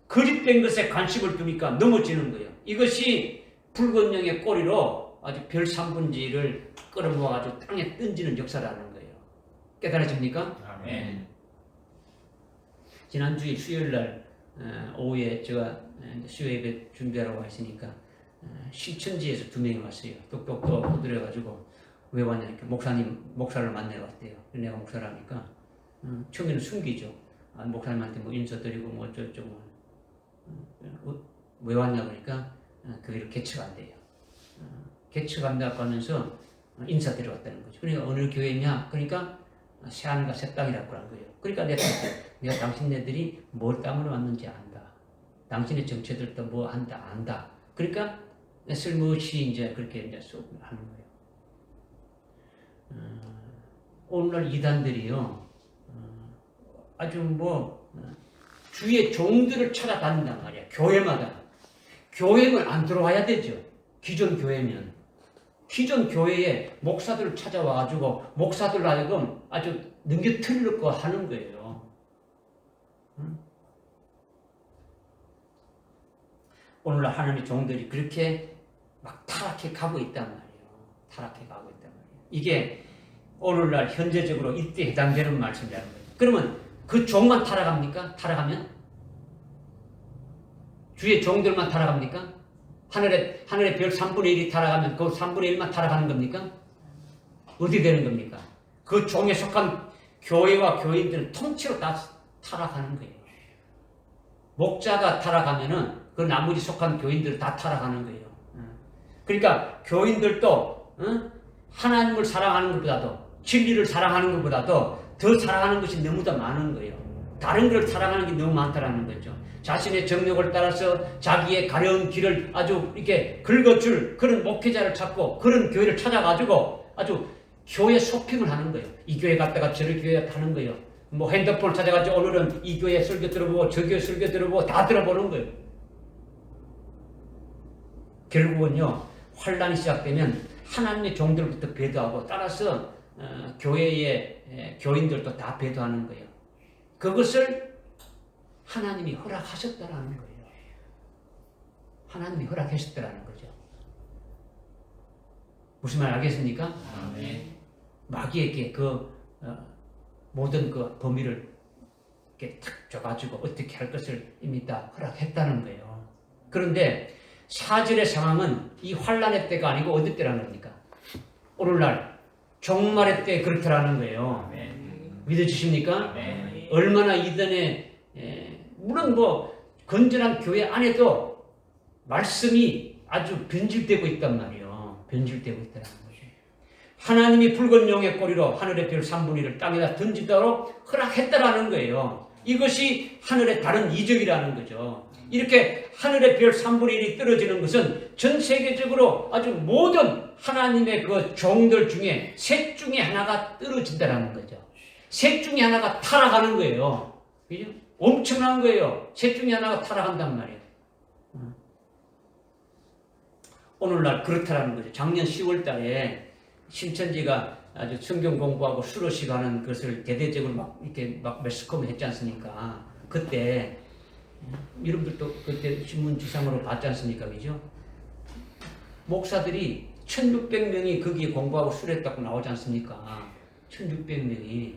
거짓된 것에 관심을 두니까 넘어지는 거예요. 이것이 붉은 용의 꼬리로 아주 별 3분지를 끌어모아가지고 땅에 던지는 역사라는 거예요. 깨달아집니까? 아멘. 지난주에 수요일날 오후에 제가 수요 예배 준비하라고 했으니까 신천지에서 2명이 왔어요. 똑똑똑 두드려가지고 왜 왔냐 니까 목사를 만나러 왔대요. 내가 목사라니까 처음에는 숨기죠. 목사님한테 뭐 인사드리고 뭐 어쩌고 왜 왔냐 그러니까 그게 개척한대요. 개척한다고 하면서 인사드려 왔다는 거죠. 그러니까 어느 교회냐? 그러니까 새하늘과 새 땅이라고 한 거예요. 그러니까 내가 당신네들이 뭘 땅으로 왔는지 안다. 당신의 정체들도 뭐 안다. 그러니까 슬며시 이제 그렇게 이제 하는 거예요. 오늘날 이단들이요, 아주 뭐 주의 종들을 찾아다닌단 말이야. 교회마다. 교회는 안 들어와야 되죠. 기존 교회면. 기존 교회에 목사들을 찾아와가지고 목사들 하여금 아주 넘겨뜨리려고 하는 거예요. 오늘날 하나님의 종들이 그렇게 막 타락해 가고 있단 말이에요. 타락해 가고 있단 말이에요. 이게 오늘날 현재적으로 이때 해당되는 말씀이라는 거예요. 그러면 그 종만 타락합니까? 타락하면? 주의 종들만 타락합니까? 하늘의 별 3분의 1이 타락하면 그 3분의 1만 타락하는 겁니까? 어디 되는 겁니까? 그 종에 속한 교회와 교인들은 통째로 다 타락하는 거예요. 목자가 타락하면은 그 나머지 속한 교인들 다 타락하는 거예요. 그러니까 교인들도 하나님을 사랑하는 것보다도 진리를 사랑하는 것보다도 더 사랑하는 것이 너무도 많은 거예요. 다른 걸 사랑하는 게 너무 많다라는 거죠. 자신의 정욕을 따라서 자기의 가려운 길을 아주 이렇게 긁어줄 그런 목회자를 찾고 그런 교회를 찾아가지고 아주 교회 쇼핑을 하는 거예요. 이 교회 갔다가 저 교회 가는 거예요. 뭐 핸드폰을 찾아가지고 오늘은 이 교회 설교 들어보고 저 교회 설교 들어보고 다 들어보는 거예요. 결국은요, 환란이 시작되면 하나님의 종들부터 배도하고 따라서 교회의 교인들도 다 배도하는 거예요. 그것을 하나님이 허락하셨다라는 거예요. 하나님이 허락하셨다라는 거죠. 무슨 말 알겠습니까? 아멘. 마귀에게 그 모든 그 범위를 이렇게 탁 줘가지고 어떻게 할 것을 이미 다 허락했다는 거예요. 그런데 4절의 상황은 이 환란의 때가 아니고 어디 때라는 겁니까? 오늘날 종말의 때 그렇다라는 거예요. 아멘. 믿어주십니까? 아멘. 얼마나 이전에 물론 뭐 건전한 교회 안에도 말씀이 아주 변질되고 있단 말이에요. 변질되고 있다는 거죠. 하나님이 붉은 용의 꼬리로 하늘의 별 3분의 1을 땅에다 던지도록 허락했다라는 거예요. 이것이 하늘의 다른 이적이라는 거죠. 이렇게 하늘의 별 3분의 1이 떨어지는 것은 전 세계적으로 아주 모든 하나님의 그 종들 중에 셋 중에 하나가 떨어진다라는 거죠. 셋 중에 하나가 타락하는 거예요. 그죠? 엄청난 거예요. 셋 중에 하나가 타락한단 말이에요. 오늘날 그렇다라는 거죠. 작년 10월 달에 신천지가 아주 성경 공부하고 수료식 하는 것을 대대적으로 막 이렇게 막 매스컴을 했지 않습니까? 그때 여러분들도 그때 신문 지상으로 봤지 않습니까? 그죠? 목사들이 1600명이 거기에 공부하고 수료했다고 나오지 않습니까? 1600명이.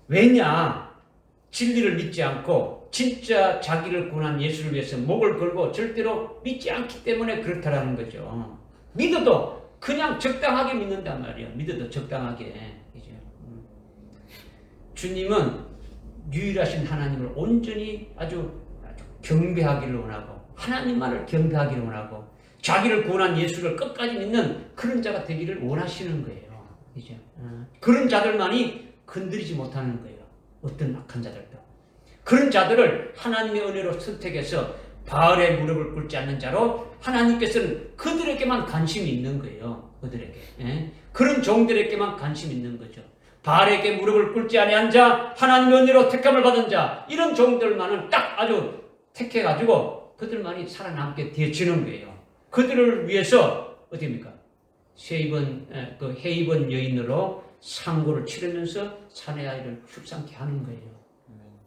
왜냐? 진리를 믿지 않고 진짜 자기를 구원한 예수를 위해서 목을 걸고 절대로 믿지 않기 때문에 그렇다라는 거죠. 믿어도 그냥 적당하게 믿는단 말이에요. 믿어도 적당하게. 그죠? 주님은 유일하신 하나님을 온전히 아주 경배하기를 원하고 하나님만을 경배하기를 원하고 자기를 구원한 예수를 끝까지 믿는 그런 자가 되기를 원하시는 거예요. 그죠? 그런 자들만이 건드리지 못하는 거예요. 어떤 악한 자들도. 그런 자들을 하나님의 은혜로 선택해서 바알의 무릎을 꿇지 않는 자로 하나님께서는 그들에게만 관심이 있는 거예요. 그들에게. 예? 그런 종들에게만 관심이 있는 거죠. 바알에게 무릎을 꿇지 아니한 자, 하나님의 은혜로 택함을 받은 자, 이런 종들만은 딱 아주 택해가지고 그들만이 살아남게 되어지는 거예요. 그들을 위해서 어디입니까? 헤이번 여인으로 상고를 치르면서 사내 아이를 출산케 하는 거예요.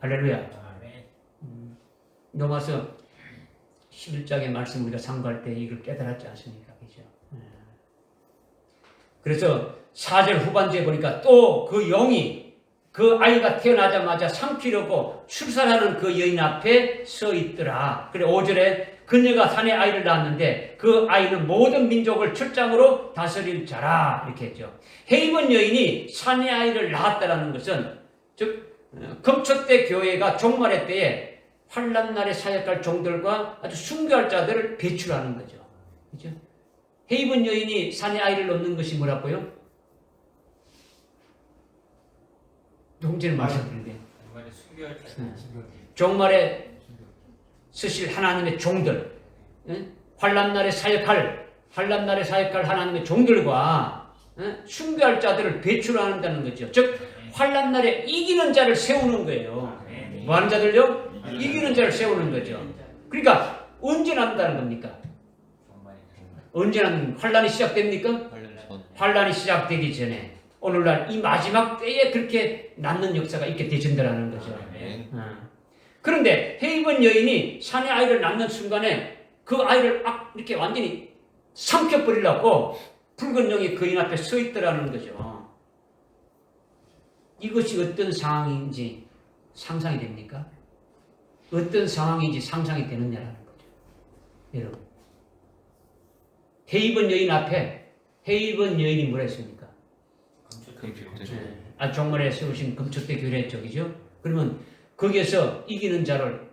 할렐루야. 아멘. 로마서 11장의 말씀 우리가 상고할 때 이걸 깨달았지 않습니까? 그죠? 그래서 4절 후반부에 보니까 또 그 영이 그 아이가 태어나자마자 삼키려고 출산하는 그 여인 앞에 서 있더라. 그래 5절에 그녀가 사내 아이를 낳았는데 그 아이는 모든 민족을 출장으로 다스릴 자라 이렇게 했죠. 헤이번 여인이 사내 아이를 낳았다는 것은 즉 금초대 교회가 종말의 때에 환난날에 사역할 종들과 아주 순교할 자들을 배출하는 거죠. 그죠? 헤이번 여인이 사내 아이를 낳는 것이 뭐라고요? 동전을 말씀드리는데 정말 순교할 때 종말에 쓰실 하나님의 종들, 환난날에 사역할 하나님의 종들과 순교할 자들을 배출한다는 거죠. 즉 환난날에 이기는 자를 세우는 거예요. 뭐 하는 자들요? 이기는 자를 세우는 거죠. 그러니까 언제 난다는 겁니까? 언제 난 환난이 시작됩니까? 환난이 시작되기 전에 오늘날 이 마지막 때에 그렇게 낳는 역사가 있게 되진다라는 거죠. 그런데 헤이번 여인이 사내 아이를 낳는 순간에 그 아이를 이렇게 완전히 삼켜버리려고 붉은 영이 그인 앞에 서 있더라는 거죠. 이것이 어떤 상황인지 상상이 됩니까? 어떤 상황인지 상상이 되느냐라는 거죠. 여러분. 헤이번 여인 앞에 헤이번 여인이 뭐라 했습니까? 종말에 세우신 금초대 교회 쪽이죠. 그러면 거기에서 이기는 자를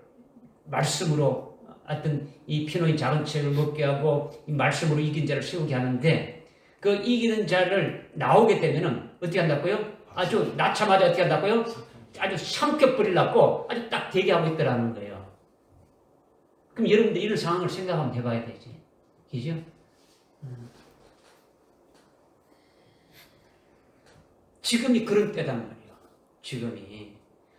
말씀으로 어떤 이 피노의 작은 책을 먹게 하고 이 말씀으로 이긴 자를 세우게 하는데 그 이기는 자를 나오게 되면은 어떻게 한다고요? 아주 낳자마자 어떻게 한다고요? 아주 삼켜버리려고 아주 딱 대기하고 있더라는 거예요. 그럼 여러분들 이런 상황을 생각하면 해봐야 되지. 그죠? 지금이 그런 때단 말이에요. 지금이.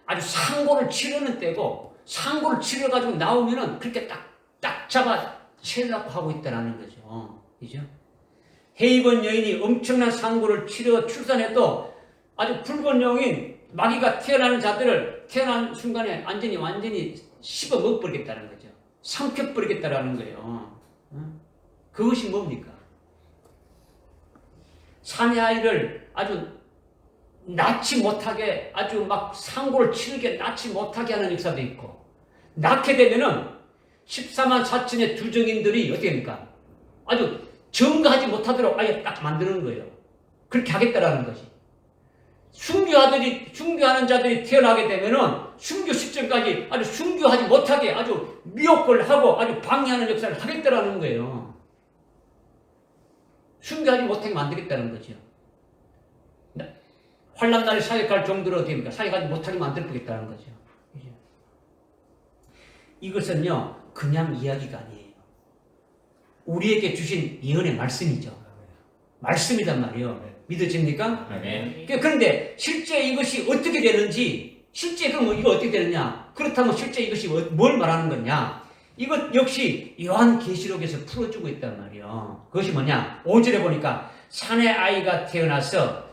아주 상고를 치르는 때고, 상고를 치러가지고 나오면은 그렇게 딱 잡아 채려고 하고 있다는 거죠. 그죠? 헤이번 여인이 엄청난 상고를 치러 출산해도 아주 붉은 영인 마귀가 태어나는 자들을 태어난 순간에 완전히 씹어 먹어버리겠다는 거죠. 삼켜버리겠다는 거예요. 그것이 뭡니까? 사내 아이를 아주 낳지 못하게 아주 막 상고를 치르게 낳지 못하게 하는 역사도 있고 낳게 되면은 14만 4천의 두 증인들이 어떻게 됩니까? 아주 증거하지 못하도록 아예 딱 만드는 거예요. 그렇게 하겠다라는 것이. 순교하는 자들이 태어나게 되면은 순교 시점까지 아주 순교하지 못하게 아주 미혹을 하고 아주 방해하는 역사를 하겠다라는 거예요. 순교하지 못하게 만들겠다는 거죠. 환난날에 사역할 정도로 됩니까? 사역하지 못하게 만들겠다는 거죠. 이것은요, 그냥 이야기가 아니에요. 우리에게 주신 예언의 말씀이죠. 말씀이란 말이에요. 믿어집니까? 아멘. 그런데 실제 이것이 어떻게 되는지, 실제 그럼 이거 어떻게 되느냐? 그렇다면 실제 이것이 뭘 말하는 거냐? 이것 역시 요한계시록에서 풀어주고 있단 말이에요. 그것이 뭐냐? 5절에 보니까 사내 아이가 태어나서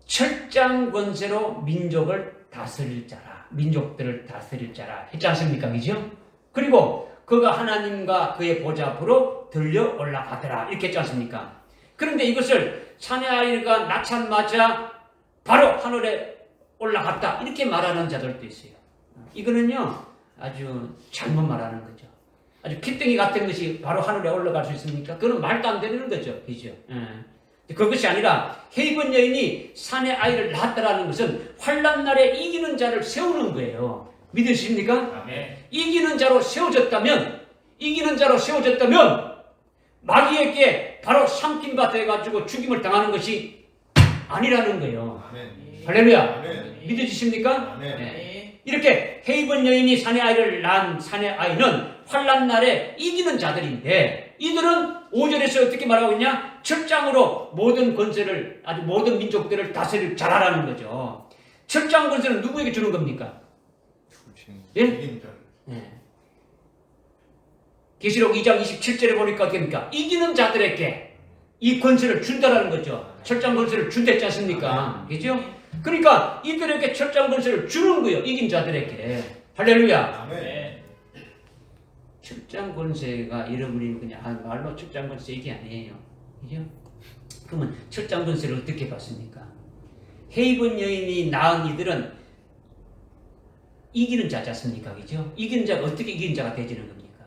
철장 권세로 민족을 다스릴 자라, 민족들을 다스릴 자라 했지 않습니까? 그죠? 그리고 그가 하나님과 그의 보좌 앞으로 들려 올라가더라 이렇게 했지 않습니까? 그런데 이것을 사내 아이가 낳자마자 바로 하늘에 올라갔다 이렇게 말하는 자들도 있어요. 이거는요 아주 잘못 말하는 거죠. 아주 핏덩이 같은 것이 바로 하늘에 올라갈 수 있습니까? 그건 말도 안 되는 거죠. 그죠? 그것이 아니라 헤이번 여인이 사내 아이를 낳았다라는 것은 환난날에 이기는 자를 세우는 거예요. 믿으십니까? 아멘. 이기는 자로 세워졌다면 마귀에게 바로 삼킨바 돼가지고 죽임을 당하는 것이 아니라는 거예요. 아멘. 할렐루야. 아멘. 믿어지십니까? 아멘. 네. 이렇게 헤이번 여인이 사내 아이를 낳은 사내 아이는 환난 날에 이기는 자들인데 이들은 5절에서 어떻게 말하고 있냐? 철장으로 모든 권세를 아주 모든 민족들을 다스릴 자라라는 거죠. 철장 권세는 누구에게 주는 겁니까? 예? 이긴 자. 네. 계시록 2장 27절에 보니까 어떻게 합니까? 이기는 자들에게 이 권세를 준다라는 거죠. 철장 권세를 준댔지 않습니까? 그죠? 그러니까 이들에게 철장 권세를 주는 거예요. 이긴 자들에게. 할렐루야. 아멘. 네. 철장 권세가 여러분이 그냥 말로 철장 권세 이게 아니에요. 그죠? 그러면 철장 권세를 어떻게 받습니까? 헤이번 여인이 낳은 이들은 이기는 자지 않습니까? 그죠? 이기는 자가 어떻게 이기는 자가 되지는 겁니까?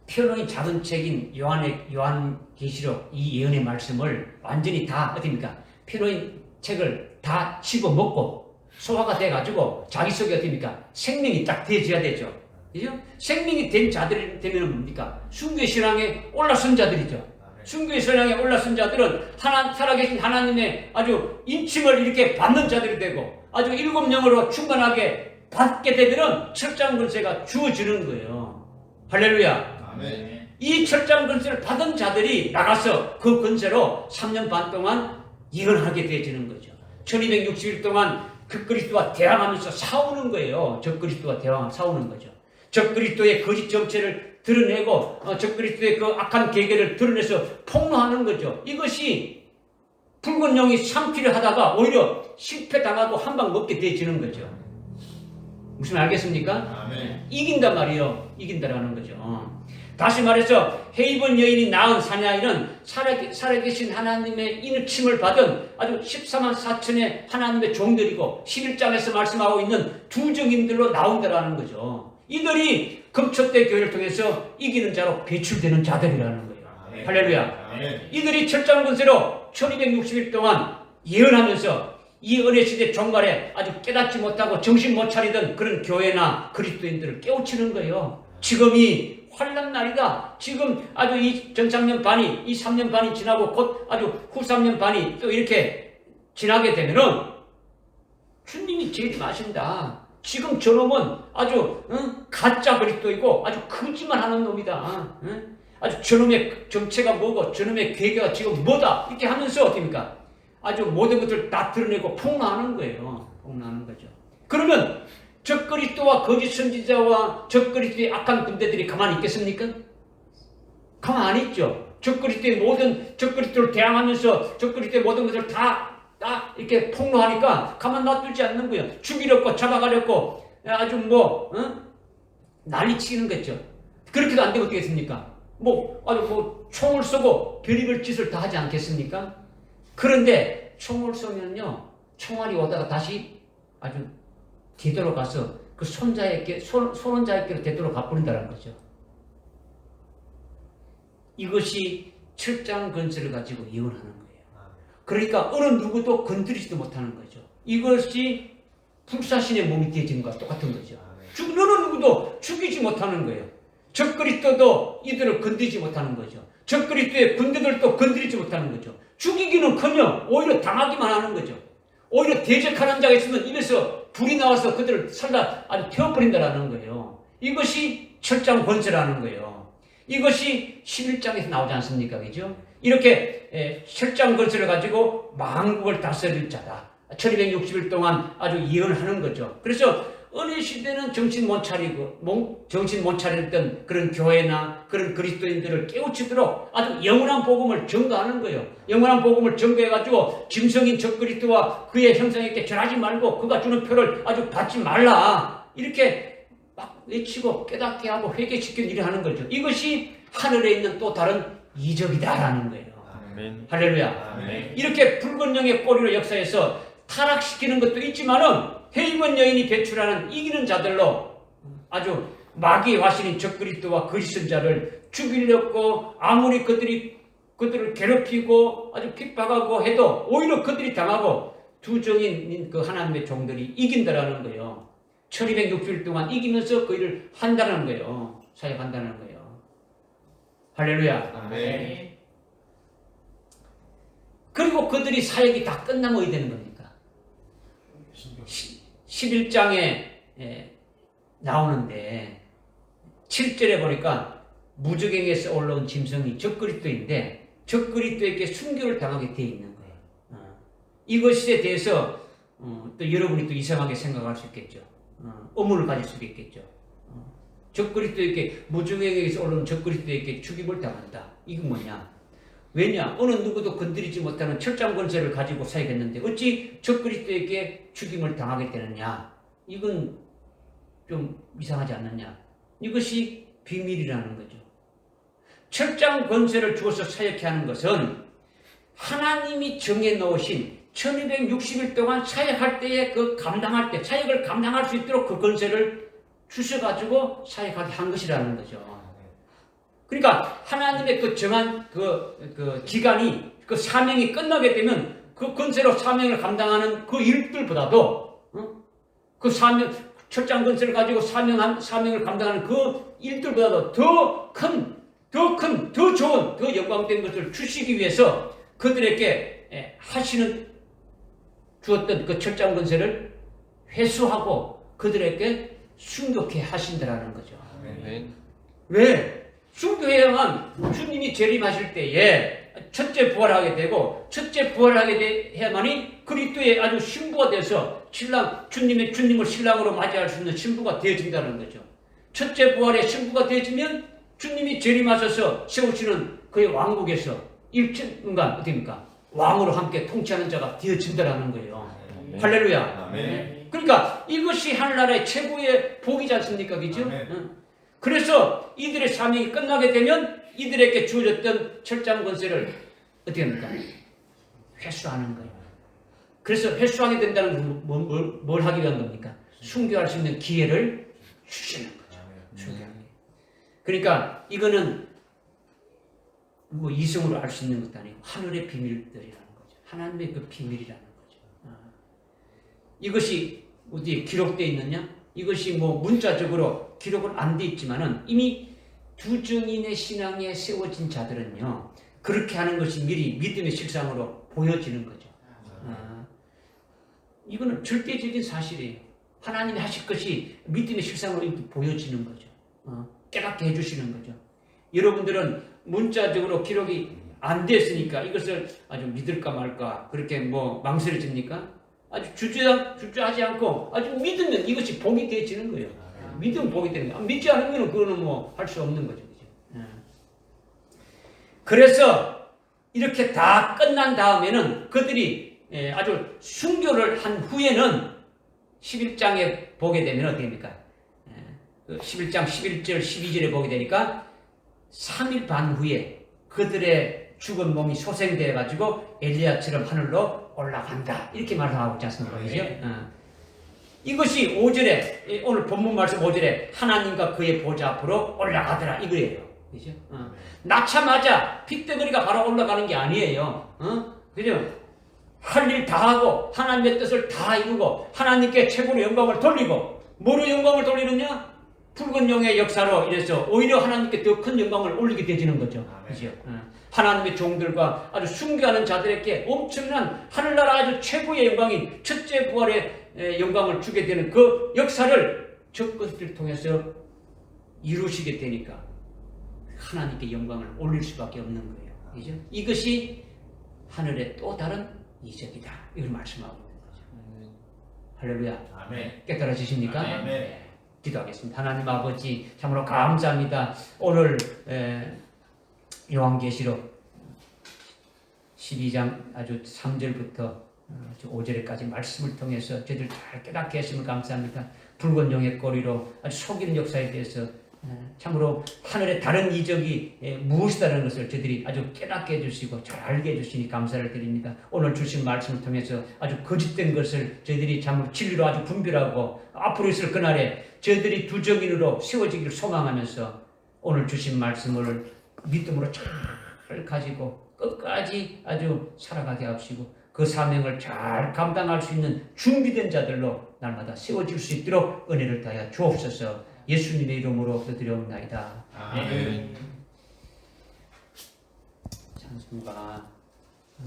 표론이 작은 책인 요한계시록 이 예언의 말씀을 완전히 다 어떻습니까? 표론이 책을 다 씹어먹고 소화가 돼가지고 자기 속에 어떻습니까? 생명이 딱 되어져야 되죠. 그죠? 생명이 된 자들이 되면 뭡니까? 순교의 신앙에 올라선 자들이죠. 순교의 신앙에 올라선 자들은 살아계신 하나님의 아주 인침을 이렇게 받는 자들이 되고 아주 일곱 영으로 충만하게 받게 되면 철장 권세가 주어지는 거예요. 할렐루야. 아멘. 이 철장 권세를 받은 자들이 나가서 그 권세로 3년 반 동안 예언하게 되어지는 거죠. 1260일 동안 그 그리스도와 대항하면서 싸우는 거예요. 적 그리스도와 싸우는 거죠. 적 그리스도의 거짓 정체를 드러내고 적 그리스도의 그 악한 계계를 드러내서 폭로하는 거죠. 이것이 붉은 용이 삼키려 하다가 오히려 실패당하고 한 방 먹게 되어지는 거죠. 무슨 알겠습니까? 아멘. 이긴단 말이에요. 이긴다라는 거죠. 다시 말해서 헤이번 여인이 낳은 사내아이는 살아계신 하나님의 인침을 받은 아주 14만 4천의 하나님의 종들이고 11장에서 말씀하고 있는 두 증인들로 나온다라는 거죠. 이들이 금초대 교회를 통해서 이기는 자로 배출되는 자들이라는 거예요. 아멘. 할렐루야. 아멘. 이들이 철장 권세로 1260일 동안 예언하면서 이 은혜 시대 종말에 아주 깨닫지 못하고 정신 못 차리던 그런 교회나 그리스도인들을 깨우치는 거예요. 지금이 환난 날이다. 지금 아주 이 전 3년 반이 이 3년 반이 지나고 곧 아주 후 3년 반이 또 이렇게 지나게 되면은 주님이 재림하신다. 지금 저놈은 아주 가짜 그리스도이고 아주 거짓말하는 놈이다. 아주 저놈의 정체가 뭐고 저놈의 계획가 지금 뭐다 이렇게 하면서 어떻습니까? 아주 모든 것을 다 드러내고 폭로하는 거예요. 폭로하는 거죠. 그러면 적 그리스도와 거짓 선지자와 적 그리스도의 악한 군대들이 가만히 있겠습니까? 가만 안 있죠. 적 그리스도의 모든 적 그리스도를 대항하면서 적 그리스도의 모든 것을 다 이렇게 폭로하니까 가만 놔두지 않는 거예요. 죽이려고 잡아가려고 아주 난리치는 거죠. 그렇게도 안 되면 어떻겠습니까? 총을 쏘고 별의별 짓을 다 하지 않겠습니까? 그런데 총을 쏘면요, 총알이 오다가 다시 아주 되돌아가서 그 손원자에게로 되돌아가 버린다는 거죠. 이것이 철장 권세를 가지고 예언하는 거예요. 그러니까 어느 누구도 건드리지도 못하는 거죠. 이것이 불사신의 몸이 되어진 것과 똑같은 거죠. 어느 누구도 죽이지 못하는 거예요. 적 그리스도도 이들을 건드리지 못하는 거죠. 적 그리스도의 군대들도 건드리지 못하는 거죠. 죽이기는커녕 오히려 당하기만 하는 거죠. 오히려 대적하는 자가 있으면 입에서 불이 나와서 그들을 살다 아주 태워버린다라는 거예요. 이것이 철장 권세라는 거예요. 이것이 11장에서 나오지 않습니까? 그죠? 이렇게 철장 권세를 가지고 만국을 다스릴 자다. 1260일 동안 아주 예언하는 거죠. 그래서 은혜 시대는 정신 못 차렸던 그런 교회나 그런 그리스도인들을 깨우치도록 아주 영원한 복음을 전가하는 거예요. 영원한 복음을 전가해가지고 짐승인 적 그리스도와 그의 형상에게 절하지 말고 그가 주는 표를 아주 받지 말라. 이렇게 막 외치고 깨닫게 하고 회개시키는 일을 하는 거죠. 이것이 하늘에 있는 또 다른 이적이다라는 거예요. 아멘. 할렐루야. 아멘. 이렇게 붉은 영의 꼬리로 역사해서 타락시키는 것도 있지만은 헤이번 여인이 배출하는 이기는 자들로 아주 마귀의 화신인 적 그리스도와 거짓 선자를 죽이려고 아무리 그들을 괴롭히고 아주 핍박하고 해도 오히려 그들이 당하고 두 정인 그 하나님의 종들이 이긴다라는 거예요. 1260일 동안 이기면서 그 일을 한다는 거예요. 사역한다는 거예요. 할렐루야. 아멘. 그리고 그들이 사역이 다 끝나면 어디 되는 겁니까? 신경. 11장에 나오는데 7절에 보니까 무적행에서 올라온 짐승이 적그리스도인데 적그리스도에게 순교를 당하게 되어 있는 거예요. 이것에 대해서 또 여러분이 또 이상하게 생각할 수 있겠죠. 의문을 가질 수도 있겠죠. 적그리스도에게 무적행에서 올라온 적그리스도에게 죽임을 당한다. 이건 뭐냐? 왜냐? 어느 누구도 건드리지 못하는 철장 권세를 가지고 사역했는데 어찌 적그리스도에게 죽임을 당하게 되느냐? 이건 좀 이상하지 않느냐? 이것이 비밀이라는 거죠. 철장 권세를 주어서 사역해 하는 것은 하나님이 정해 놓으신 1260일 동안 사역할 때에 그 감당할 때 사역을 감당할 수 있도록 그 권세를 주셔가지고 사역하게 한 것이라는 거죠. 그러니까 하나님의 그 정한 그 기간이 그 사명이 끝나게 되면 그 권세로 사명을 감당하는 그 일들보다도 그 사명 철장 권세를 가지고 사명을 감당하는 그 일들보다도 더 큰, 더 좋은, 더 영광된 것을 주시기 위해서 그들에게 주었던 그 철장 권세를 회수하고 그들에게 순교케 하신다라는 거죠. 아멘. 왜? 순교해야만 주님이 재림하실 때에 첫째 부활하게 되고 첫째 부활하게 해야만이 그리스도의 아주 신부가 돼서 주님을 신랑으로 맞이할 수 있는 신부가 되어진다는 거죠. 첫째 부활의 신부가 되어지면 주님이 재림하셔서 세우시는 그의 왕국에서 일천간 어떻습니까? 왕으로 함께 통치하는 자가 되어진다라는 거예요. 아멘. 할렐루야. 아멘. 그러니까 이것이 하늘나라의 최고의 복이지 않습니까? 그죠? 아멘. 그래서 이들의 사명이 끝나게 되면 이들에게 주어졌던 철장 권세를 어떻게 합니까? 회수하는 거예요. 그래서 회수하게 된다는 건 뭘 하기 위한 겁니까? 순교할 수 있는 기회를 주시는 거죠. 그러니까 이거는 뭐 이성으로 알 수 있는 것도 아니고 하늘의 비밀들이라는 거죠. 하나님의 그 비밀이라는 거죠. 이것이 어디에 기록되어 있느냐? 이것이 뭐 문자적으로 기록은 안 돼 있지만은 이미 두 정인의 신앙에 세워진 자들은요 그렇게 하는 것이 미리 믿음의 실상으로 보여지는 거죠. 이거는 절대적인 사실이에요. 하나님이 하실 것이 믿음의 실상으로 보여지는 거죠. 깨닫게 해주시는 거죠. 여러분들은 문자적으로 기록이 안 됐으니까 이것을 아주 믿을까 말까 그렇게 뭐 망설여집니까? 아주 주저하지 않고 아주 믿으면 이것이 복이 되어지는 거예요. 믿으면 복이 되는 거예요. 믿지 않으면 그거는 뭐 할 수 없는 거죠. 그래서 이렇게 다 끝난 다음에는 그들이 아주 순교를 한 후에는 11장에 보게 되면 어떻게 됩니까? 11장 11절 12절에 보게 되니까 3일 반 후에 그들의 죽은 몸이 소생되어 가지고 엘리야처럼 하늘로 올라간다 이렇게 말하고 있지 않습니까? 그죠? 이것이 5절에 오늘 본문 말씀 5절에 하나님과 그의 보좌 앞으로 올라가더라 이거예요. 그죠? 낳자마자 핏덩어리가 바로 올라가는 게 아니에요. 그죠? 할 일 다 하고 하나님의 뜻을 다 이루고 하나님께 최고로 영광을 돌리고 뭐로 영광을 돌리느냐? 붉은 용의 역사로 이래서 오히려 하나님께 더 큰 영광을 올리게 되지는 거죠. 그죠? 하나님의 종들과 아주 순교하는 자들에게 엄청난 하늘나라 아주 최고의 영광인 첫째 부활의 영광을 주게 되는 그 역사를 적그리스도를 통해서 이루시게 되니까 하나님께 영광을 올릴 수밖에 없는 거예요. 그죠? 이것이 하늘의 또 다른 이적이다. 이걸 말씀하고 있는 거죠. 할렐루야. 아멘. 깨달아지십니까? 아멘. 기도하겠습니다. 하나님 아버지 참으로 감사합니다. 오늘 요한계시록 12장 아주 3절부터 5절까지 말씀을 통해서 저희들 잘 깨닫게 했음을 감사합니다. 붉은 용의 꼬리로 아주 속이는 역사에 대해서 참으로 하늘의 다른 이적이 무엇이다라는 것을 저희들이 아주 깨닫게 해주시고 잘 알게 해주시니 감사를 드립니다. 오늘 주신 말씀을 통해서 아주 거짓된 것을 저희들이 참으로 진리로 아주 분별하고 앞으로 있을 그날에 저희들이 두 정인으로 세워지기를 소망하면서 오늘 주신 말씀을 믿음으로 잘 가지고 끝까지 아주 살아가게 하시고 그 사명을 잘 감당할 수 있는 준비된 자들로 날마다 세워질 수 있도록 은혜를 다하여 주옵소서. 예수님의 이름으로 기도드리옵나이다. 아멘. 찬송가